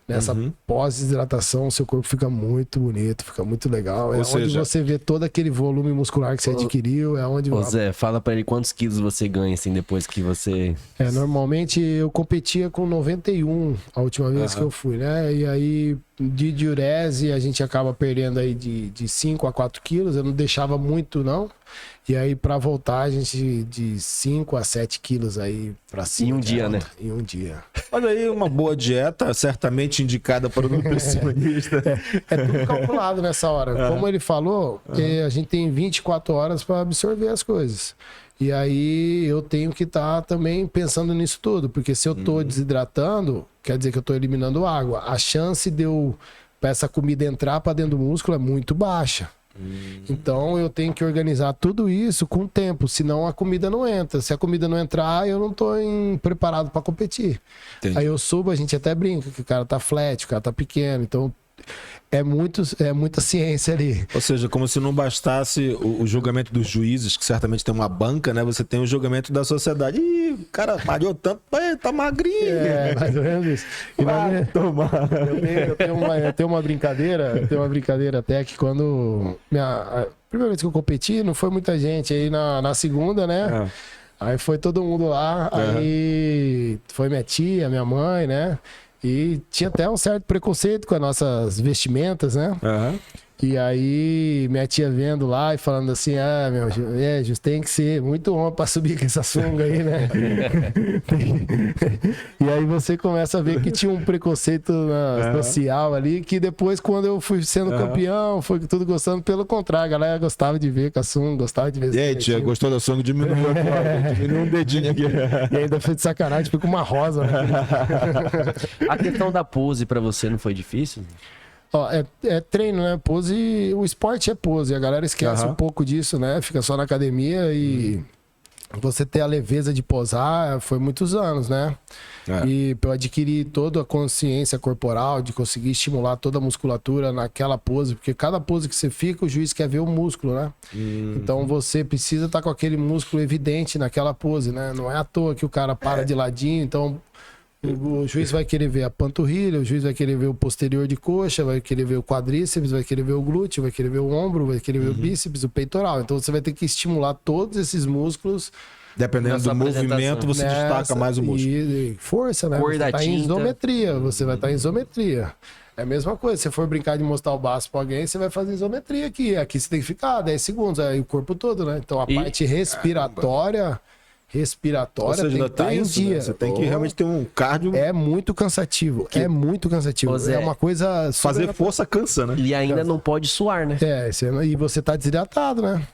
nessa pós-hidratação, seu corpo fica muito bonito, fica muito legal. É onde você vê todo aquele volume muscular que você adquiriu, é onde... Ô Zé, fala pra ele quantos quilos você ganha, assim, depois que você... Normalmente eu competia com 91 a última vez que eu fui, né? E aí de diurese a gente acaba perdendo aí de 5 a 4 quilos, eu não deixava muito não. E aí pra voltar a gente de 5 a 7 quilos aí pra cima. Em um dia, né? Em um dia. Olha aí, uma boa dieta, certamente indicada para o nutricionista. É tudo calculado nessa hora. Como ele falou, a gente tem 24 horas para absorver as coisas. E aí eu tenho que estar também pensando nisso tudo, porque se eu tô desidratando, quer dizer que eu tô eliminando água. A chance de pra essa comida entrar para dentro do músculo é muito baixa. Então eu tenho que organizar tudo isso com tempo, senão a comida não entra. Se a comida não entrar, eu não tô preparado para competir. Entendi. Aí eu subo, a gente até brinca que o cara tá flat, o cara tá pequeno, então é muita ciência ali. Ou seja, como se não bastasse o julgamento dos juízes, que certamente tem uma banca, né? Você tem o julgamento da sociedade. Ih, o cara malhou tanto, tá magrinho. Mais ou menos isso. Eu tenho uma brincadeira até que quando... A primeira vez que eu competi, não foi muita gente. Aí na segunda, né? Aí foi todo mundo lá. Aí foi minha tia, minha mãe, né? E tinha até um certo preconceito com as nossas vestimentas, né? E aí, minha tia vendo lá e falando assim, Jus, tem que ser muito homem pra subir com essa sunga aí, né? E aí você começa a ver que tinha um preconceito social ali, que depois, quando eu fui sendo campeão, foi tudo gostando, pelo contrário, a galera gostava de ver com a sunga, gostava de ver... E aí, tia, gostou da sunga? Diminuiu um dedinho aqui. E ainda foi de sacanagem, foi com uma rosa, né? A questão da pose pra você não foi difícil? Ó, é treino, né? Pose, o esporte é pose. A galera esquece um pouco disso, né? Fica só na academia e você ter a leveza de posar foi muitos anos, né? E eu adquiri toda a consciência corporal de conseguir estimular toda a musculatura naquela pose, porque cada pose que você fica, o juiz quer ver o músculo, né? Então você precisa estar com aquele músculo evidente naquela pose, né? Não é à toa que o cara para de ladinho, então... O juiz vai querer ver a panturrilha, o juiz vai querer ver o posterior de coxa, vai querer ver o quadríceps, vai querer ver o glúteo, vai querer ver o ombro, vai querer ver o bíceps, o peitoral. Então você vai ter que estimular todos esses músculos. Dependendo do movimento, você destaca mais o músculo. E força, né? Cor Você da tá em tinta. isometria, você vai estar em isometria. É a mesma coisa, se você for brincar de mostrar o braço pra alguém, você vai fazer isometria aqui. Aqui você tem que ficar 10 segundos, aí o corpo todo, né? Então a parte respiratória... Ou seja, tem que estar em dia. Né? Você tem que realmente ter um cardio. É muito cansativo. É muito cansativo. Ô, Zé, é uma coisa... Fazer força cansa, né? E ainda não pode suar, né? E você tá desidratado, né?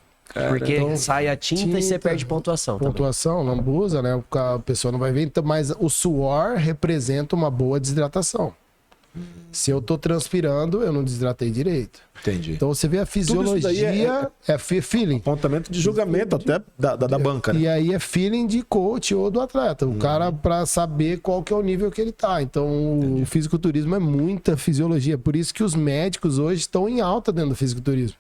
Porque então, sai a tinta e você perde pontuação. Pontuação, lambuza, né? A pessoa não vai ver. Então, mas o suor representa uma boa desidratação. Se eu tô transpirando, eu não desidratei direito. Entendi. Então você vê a Tudo isso fisiologia, daí feeling. Apontamento de julgamento até da banca, né? E aí é feeling de coach ou do atleta. O cara, pra saber qual que é o nível que ele tá. Então, o fisiculturismo é muita fisiologia. Por isso que os médicos hoje estão em alta dentro do fisiculturismo.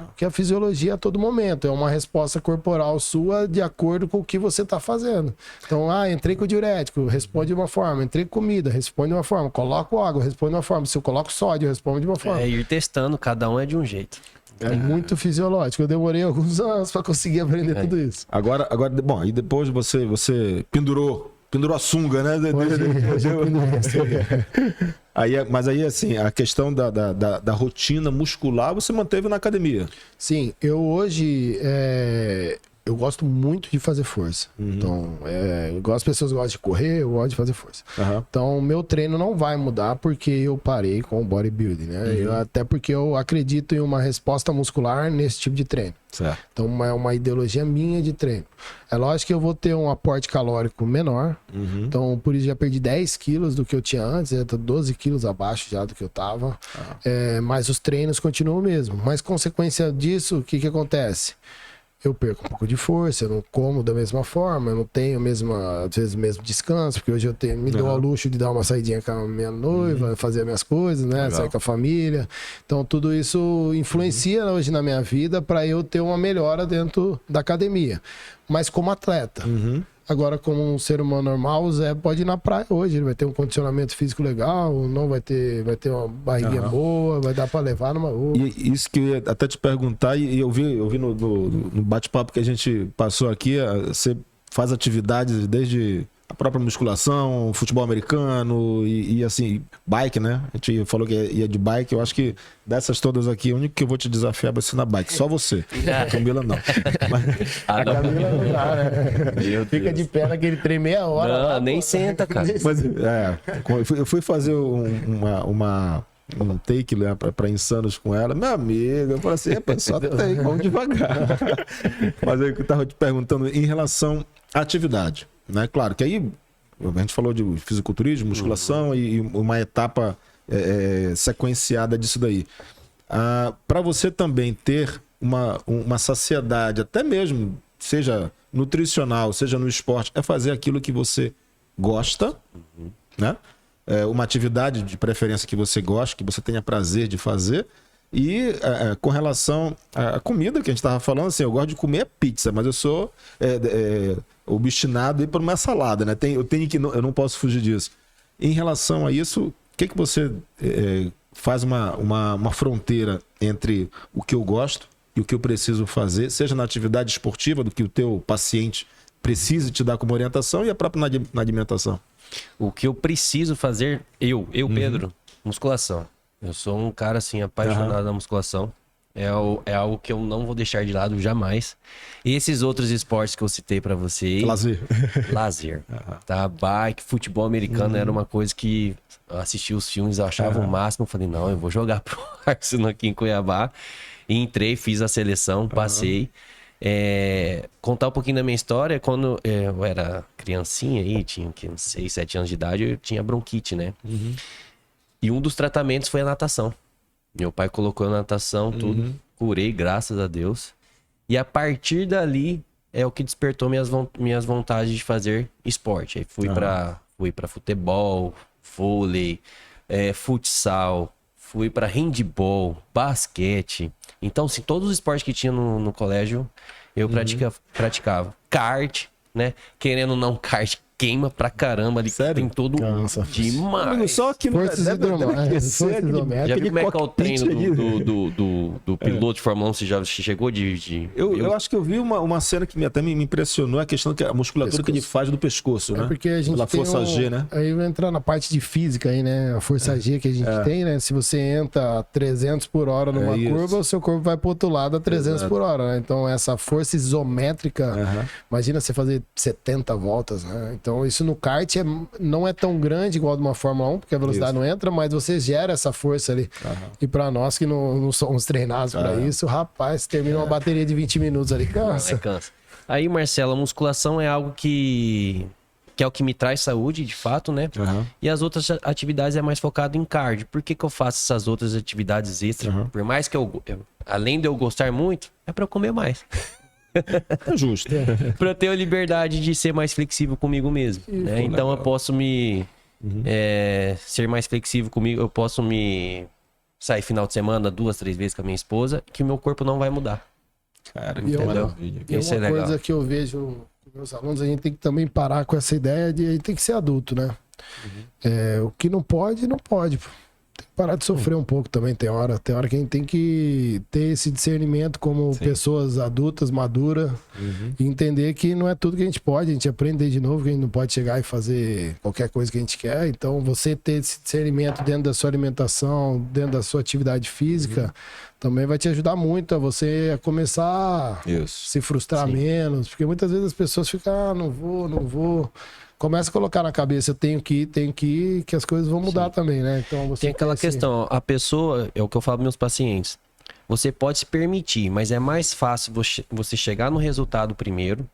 Porque a fisiologia a todo momento é uma resposta corporal sua de acordo com o que você tá fazendo. Então, entrei com o diurético, responde de uma forma. Entrei com comida, responde de uma forma. Coloco água, responde de uma forma. Se eu coloco sódio, responde de uma forma. É ir testando, cada um é de um jeito. É muito fisiológico. Eu demorei alguns anos para conseguir aprender tudo isso. Agora, bom, e depois você pendurou a sunga, né? Mas aí, assim, a questão da rotina muscular você manteve na academia. Sim, eu hoje eu gosto muito de fazer força. Então, igual as pessoas gostam de correr, eu gosto de fazer força. Então, meu treino não vai mudar porque eu parei com o bodybuilding, né? Até porque eu acredito em uma resposta muscular nesse tipo de treino. Certo. Então, é uma ideologia minha de treino. É lógico que eu vou ter um aporte calórico menor. Então, por isso já perdi 10 quilos do que eu tinha antes. Eu tô 12 quilos abaixo já do que eu tava. Mas os treinos continuam o mesmo. Mas, consequência disso, o que acontece? Eu perco um pouco de força, eu não como da mesma forma, eu não tenho às vezes o mesmo descanso, porque hoje eu me dou ao luxo de dar uma saidinha com a minha noiva, fazer as minhas coisas, né? Legal. Sair com a família. Então tudo isso influencia hoje na minha vida para eu ter uma melhora dentro da academia. Mas como atleta. Agora, como um ser humano normal, o Zé pode ir na praia hoje. Ele vai ter um condicionamento físico legal, não vai ter uma barriguinha boa, vai dar para levar numa boa. E isso que eu ia até te perguntar, e eu vi no bate-papo que a gente passou aqui, você faz atividades desde a própria musculação, futebol americano e assim, bike, né? A gente falou que ia de bike. Eu acho que dessas todas aqui, o único que eu vou te desafiar vai ser na bike. Só você. A Camila não. A Camila não dá, né? Fica de pé naquele trem meia hora. Não, nem senta, cara. Mas, eu fui fazer um take lá pra Insanos com ela. Meu amigo, eu falei assim, só tem, vamos devagar. Mas eu tava te perguntando em relação à atividade. Né? Claro que aí a gente falou de fisiculturismo, musculação e uma etapa sequenciada disso daí. Para você também ter uma saciedade, até mesmo, seja nutricional, seja no esporte, é fazer aquilo que você gosta, né? Uma atividade de preferência que você gosta, que você tenha prazer de fazer. E com relação à comida que a gente estava falando, assim, eu gosto de comer pizza, mas eu sou obstinado por uma salada, né? Eu não posso fugir disso. Em relação a isso, o que você faz uma fronteira entre o que eu gosto e o que eu preciso fazer, seja na atividade esportiva, do que o teu paciente precisa te dar como orientação, e a própria na alimentação? O que eu preciso fazer, Pedro, musculação. Eu sou um cara, assim, apaixonado na musculação. É algo que eu não vou deixar de lado jamais. E esses outros esportes que eu citei pra você... Lazer. Tá? Bike, futebol americano era uma coisa que eu assistia os filmes, eu achava o máximo. Eu falei, não, eu vou jogar pro Arsenal aqui em Cuiabá. E entrei, fiz a seleção, passei. Contar um pouquinho da minha história. Quando eu era criancinha aí, tinha uns 6, 7 anos de idade, eu tinha bronquite, né? E um dos tratamentos foi a natação. Meu pai colocou a natação, tudo. Curei, graças a Deus. E a partir dali é o que despertou minhas vontades de fazer esporte. Aí fui pra futebol, vôlei, futsal, fui pra handball, basquete. Então, assim, todos os esportes que tinha no colégio, eu praticava. Kart, né? Querendo ou não, kart queima pra caramba ali. Sério? Tem todo demais. Só que Forças hidromáticas. Já viu como é que é o treino do piloto de Fórmula 1? Você já chegou de... Eu acho que eu vi uma cena que até me impressionou, a questão que a musculatura que ele faz do pescoço, né? Porque a gente pela tem força G, né? Aí vai entrar na parte de física aí, né? A força G que a gente tem, né? Se você entra a 300 por hora numa curva, o seu corpo vai pro outro lado a 300 por hora, né? Então essa força isométrica, imagina você fazer 70 voltas, né? Então isso no kart não é tão grande igual de uma Fórmula 1, porque a velocidade não entra, mas você gera essa força ali. E pra nós que não somos treinados pra isso, rapaz, termina uma bateria de 20 minutos ali, cansa. Cansa. Aí, Marcelo, a musculação é algo que que é o que me traz saúde, de fato, né? Aham. E as outras atividades é mais focado em cardio. Por que que eu faço essas outras atividades extras? Por mais que além de eu gostar muito, é pra eu comer mais. É justo. Pra eu ter a liberdade de ser mais flexível comigo mesmo, né? Então eu posso ser mais flexível comigo, eu posso sair final de semana 2, 3 vezes com a minha esposa, que o meu corpo não vai mudar. Cara, E que eu- maravilha. E Isso é uma legal. coisa que eu vejo com meus alunos, a gente tem que também parar com essa ideia de a gente tem que ser adulto, né? O que não pode, não pode. Pô. Tem que parar de sofrer um pouco também. Tem hora que a gente tem que ter esse discernimento como pessoas adultas, maduras, e entender que não é tudo que a gente pode. A gente aprende desde novo que a gente não pode chegar e fazer qualquer coisa que a gente quer. Então, você ter esse discernimento dentro da sua alimentação, dentro da sua atividade física, também vai te ajudar muito a você começar a Isso. se frustrar menos. Porque muitas vezes as pessoas ficam, não vou. Começa a colocar na cabeça, eu tenho que ir, que as coisas vão mudar também, né? Então, você Tem aquela tem esse- questão, ó, a pessoa, é o que eu falo para meus pacientes, você pode se permitir, mas é mais fácil você chegar no resultado primeiro,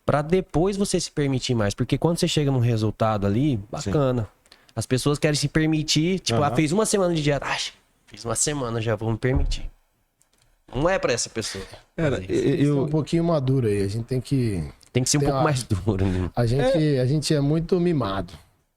para depois você se permitir mais. Porque quando você chega no resultado ali, bacana. As pessoas querem se permitir, tipo, fez uma semana de dieta, fiz uma semana, já vou me permitir. Não é para essa pessoa. Cara, Ser um pouquinho maduro aí, a gente tem que... Tem que ser um Tem pouco uma- mais duro, né? A gente é muito mimado.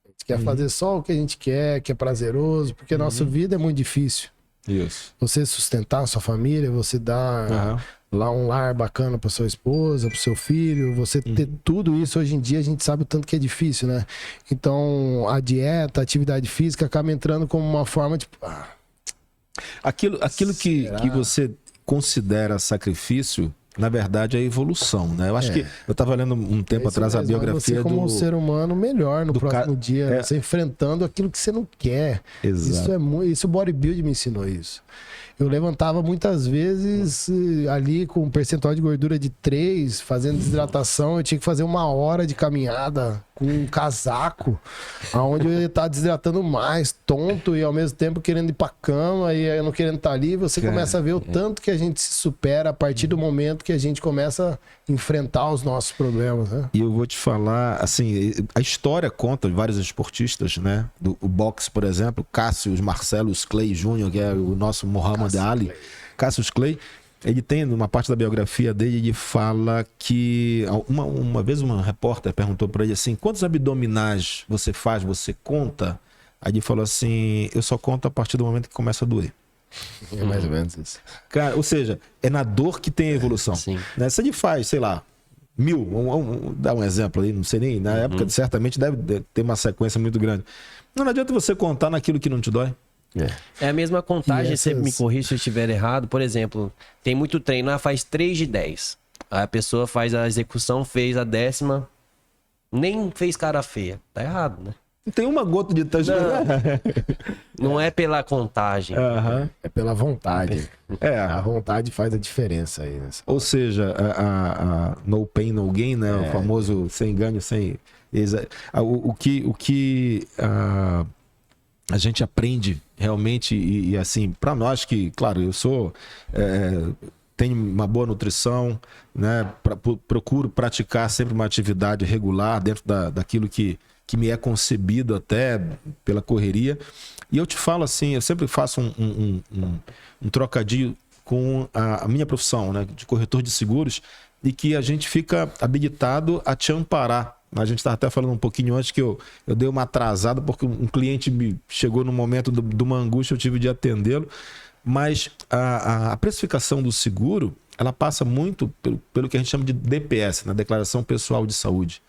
A gente quer fazer só o que a gente quer, que é prazeroso, porque a nossa vida é muito difícil. Isso. Você sustentar a sua família, você dar lá um lar bacana para sua esposa, para seu filho, você ter tudo isso hoje em dia, a gente sabe o tanto que é difícil, né? Então, a dieta, a atividade física acaba entrando como uma forma de... Aquilo que Será? você considera sacrifício, na verdade, é evolução, né? Eu acho que eu estava lendo um tempo atrás a biografia você como um ser humano melhor no do próximo ca- dia, você enfrentando aquilo que você não quer. Exato. Isso é muito, isso o bodybuilding me ensinou isso. Eu levantava muitas vezes ali com um percentual de gordura de 3, fazendo desidratação, eu tinha que fazer 1 hora de caminhada com um casaco, aonde eu ia estar desidratando mais, tonto e ao mesmo tempo querendo ir pra cama e eu não querendo estar ali, você começa a ver o tanto que a gente se supera a partir do momento que a gente começa a enfrentar os nossos problemas, né? E eu vou te falar, assim, a história conta de vários esportistas, né? O boxe, por exemplo, Cassius Marcellus Clay Jr., que é o nosso Muhammad Ali. Cassius Clay, ele tem, numa parte da biografia dele, ele fala que uma vez uma repórter perguntou para ele assim, quantos abdominais você faz, você conta? Aí ele falou assim, eu só conto a partir do momento que começa a doer. É mais ou menos isso. Cara, ou seja, é na dor que tem a evolução. Sim. Né? Se ele faz, sei lá, 1000, dá um exemplo aí, não sei nem, na época certamente deve ter uma sequência muito grande. Não adianta você contar naquilo que não te dói. É a mesma contagem, E você essas- me corrige se eu estiver errado. Por exemplo, tem muito treino, faz 3 de 10. Aí a pessoa faz a execução, fez a 10ª, nem fez cara feia. Tá errado, né? Não tem uma gota de tanto. Não é pela contagem. Aham. É pela vontade. É, A vontade faz a diferença aí. Né? ou seja, a no pain, no gain, né? O famoso sem ganho, sem... O que a gente aprende realmente, e assim, para nós que, claro, eu sou... tenho uma boa nutrição, né? Procuro praticar sempre uma atividade regular dentro daquilo que me é concebido até pela correria. E eu te falo assim, eu sempre faço um trocadilho com a minha profissão, né? De corretor de seguros, e que a gente fica habilitado a te amparar. A gente estava até falando um pouquinho antes que eu dei uma atrasada porque um cliente me chegou no momento de uma angústia, eu tive de atendê-lo. Mas a precificação do seguro, ela passa muito pelo que a gente chama de DPS, na Declaração Pessoal de Saúde.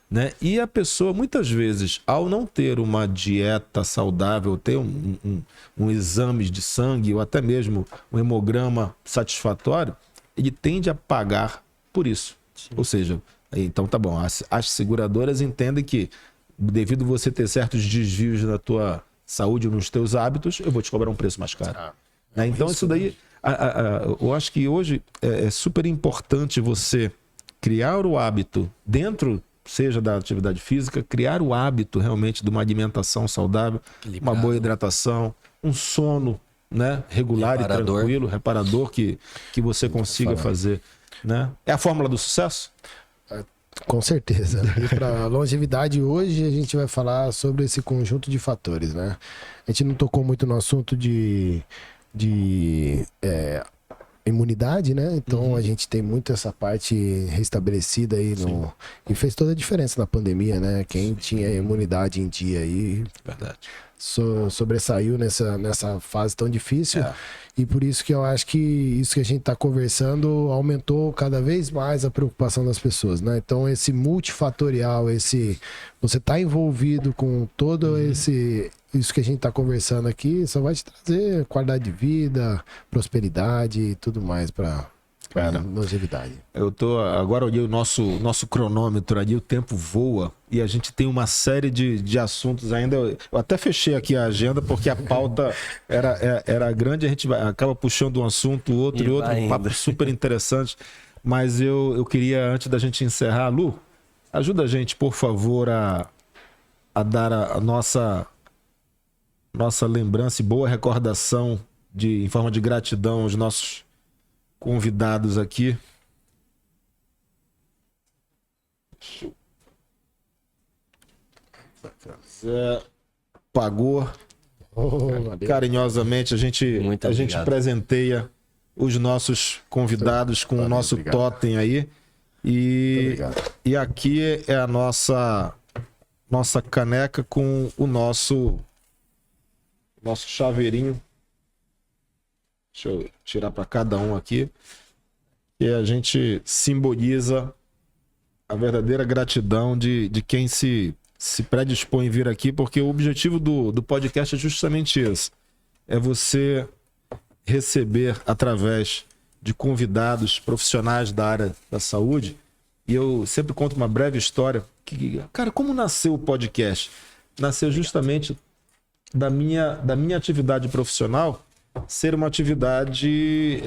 Né? E a pessoa, muitas vezes, ao não ter uma dieta saudável, ter um exame de sangue ou até mesmo um hemograma satisfatório, ele tende a pagar por isso. Sim. Ou seja, então tá bom, as seguradoras entendem que devido a você ter certos desvios na tua saúde ou nos teus hábitos, eu vou te cobrar um preço mais caro. Né? Então isso daí, eu acho que hoje é super importante você criar o hábito dentro, seja da atividade física, criar o hábito realmente de uma alimentação saudável, uma boa hidratação, um sono, né, regular e tranquilo, reparador que você consiga fazer. Né? É a fórmula do sucesso? Com certeza. E para longevidade hoje a gente vai falar sobre esse conjunto de fatores, né? A gente não tocou muito no assunto de imunidade, né? Então a gente tem muito essa parte restabelecida aí e fez toda a diferença na pandemia, né? Quem tinha imunidade em dia aí Verdade. sobressaiu nessa fase tão difícil. E por isso que eu acho que isso que a gente está conversando aumentou cada vez mais a preocupação das pessoas, né? Então esse multifatorial, você tá envolvido com todo isso que a gente está conversando aqui, só vai te trazer qualidade de vida, prosperidade e tudo mais para longevidade. Agora olhei o nosso cronômetro ali, o tempo voa e a gente tem uma série de assuntos ainda. Eu até fechei aqui a agenda porque a pauta era grande, a gente acaba puxando um assunto, outro e outro, um papo super interessante. Mas eu queria, antes da gente encerrar, Lu, ajuda a gente, por favor, a dar a nossa lembrança e boa recordação em forma de gratidão aos nossos convidados aqui. Zé pagou carinhosamente, a gente presenteia os nossos convidados com o nosso totem aí e aqui é a nossa caneca com o nosso chaveirinho. Deixa eu tirar para cada um aqui. E a gente simboliza a verdadeira gratidão de quem se predispõe a vir aqui, porque o objetivo do podcast é justamente esse. É você receber, através de convidados profissionais da área da saúde, e eu sempre conto uma breve história. Cara, como nasceu o podcast? Nasceu justamente da minha atividade profissional ser uma atividade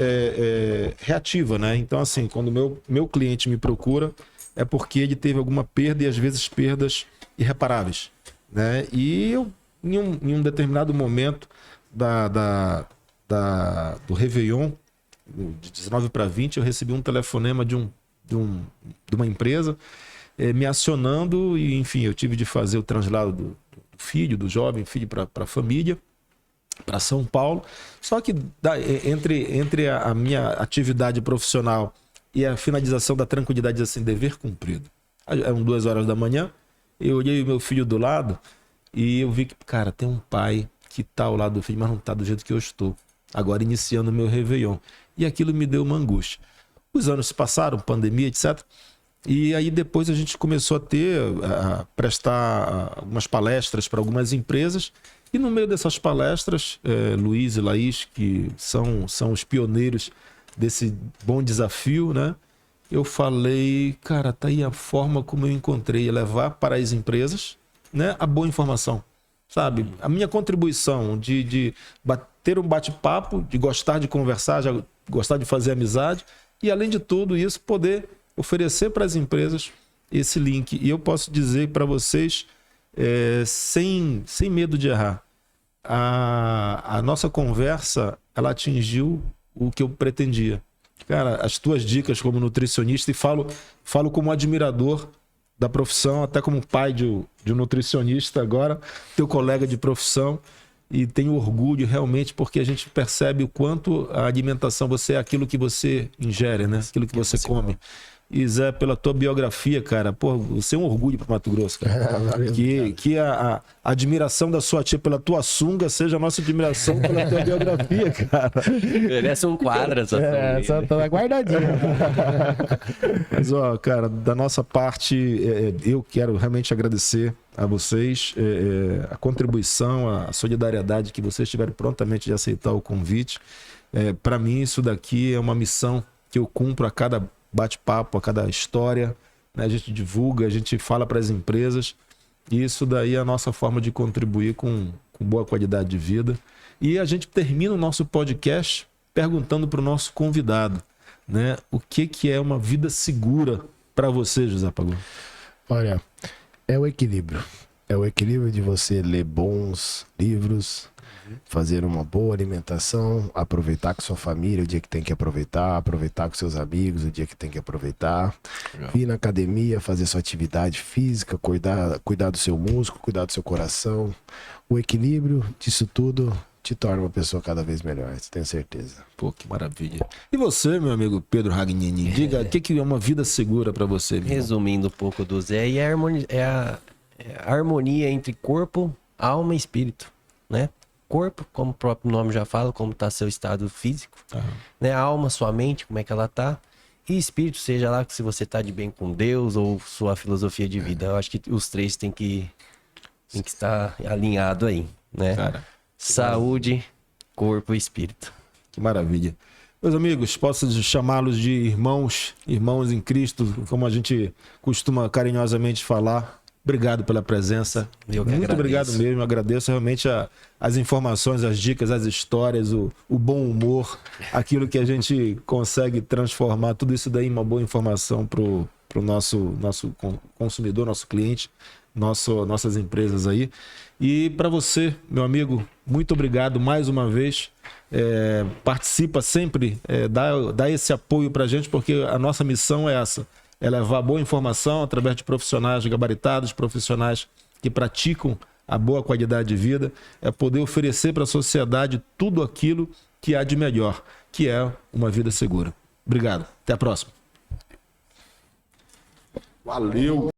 reativa, né? Então, assim, quando meu cliente me procura, é porque ele teve alguma perda e às vezes perdas irreparáveis, né? E eu, em um determinado momento do Réveillon, de 19 para 20, eu recebi um telefonema de uma empresa me acionando e, enfim, eu tive de fazer o translado do jovem filho para a família, para São Paulo. Só que entre a minha atividade profissional e a finalização da tranquilidade, assim, dever cumprido, eram 2 horas da manhã, eu olhei o meu filho do lado e eu vi que, cara, tem um pai que tá ao lado do filho, mas não tá do jeito que eu estou, agora iniciando o meu Réveillon. E aquilo me deu uma angústia. Os anos se passaram, pandemia, etc. E aí depois a gente começou a prestar algumas palestras para algumas empresas. E no meio dessas palestras, Luiz e Laís, que são os pioneiros desse bom desafio, né? Eu falei, cara, tá aí a forma como eu encontrei levar para as empresas, né, a boa informação, sabe? A minha contribuição de ter um bate-papo, de gostar de conversar, gostar de fazer amizade e, além de tudo isso, poder oferecer para as empresas esse link. E eu posso dizer para vocês, sem medo de errar, a nossa conversa, ela atingiu o que eu pretendia. Cara, as tuas dicas como nutricionista, e falo como admirador da profissão, até como pai de um nutricionista agora, teu colega de profissão, e tenho orgulho realmente porque a gente percebe o quanto a alimentação, você é aquilo que você ingere, né? Aquilo que você come. E Zé, pela tua biografia, cara, pô, você é um orgulho para Mato Grosso, cara. Que a admiração da sua tia pela tua sunga seja a nossa admiração pela tua biografia, cara. Merece um quadro essa sunga. Só tá guardadinha. Mas, ó, cara, da nossa parte, eu quero realmente agradecer a vocês a contribuição, a solidariedade que vocês tiveram prontamente de aceitar o convite. Para mim, isso daqui é uma missão que eu cumpro a cada bate-papo, a cada história, né? A gente divulga, a gente fala para as empresas, e isso daí é a nossa forma de contribuir com boa qualidade de vida. E a gente termina o nosso podcast perguntando para o nosso convidado, né, o que é uma vida segura para você, José Pagou? Olha, é o equilíbrio. É o equilíbrio de você ler bons livros, fazer uma boa alimentação, aproveitar com sua família o dia que tem que aproveitar, aproveitar com seus amigos o dia que tem que aproveitar, ir na academia, fazer sua atividade física, cuidar do seu músculo, cuidar do seu coração. O equilíbrio disso tudo te torna uma pessoa cada vez melhor, tenho certeza. Pô, que maravilha. E você, meu amigo Pedro Ragnini, diga o que é uma vida segura para você, meu irmão? Resumindo um pouco do Zé, é a harmonia entre corpo, alma e espírito, né? Corpo, como o próprio nome já fala, como está seu estado físico, né? A alma, sua mente, como é que ela tá, e espírito, seja lá se você tá de bem com Deus ou sua filosofia de vida. Eu acho que os três tem que estar alinhado aí, né? Cara, saúde, corpo e espírito. que maravilha. Meus amigos, posso chamá-los de irmãos em Cristo, como a gente costuma carinhosamente falar. Obrigado pela presença. Eu que Muito agradeço. obrigado mesmo. Agradeço realmente as informações, as dicas, as histórias, o bom humor, aquilo que a gente consegue transformar, tudo isso daí em uma boa informação para o nosso consumidor, nosso cliente, nossas empresas aí. E para você, meu amigo, muito obrigado mais uma vez. Participa sempre, dá esse apoio para a gente, porque a nossa missão é essa. É levar boa informação através de profissionais gabaritados, profissionais que praticam a boa qualidade de vida, é poder oferecer para a sociedade tudo aquilo que há de melhor, que é uma vida segura. Obrigado. Até a próxima. Valeu!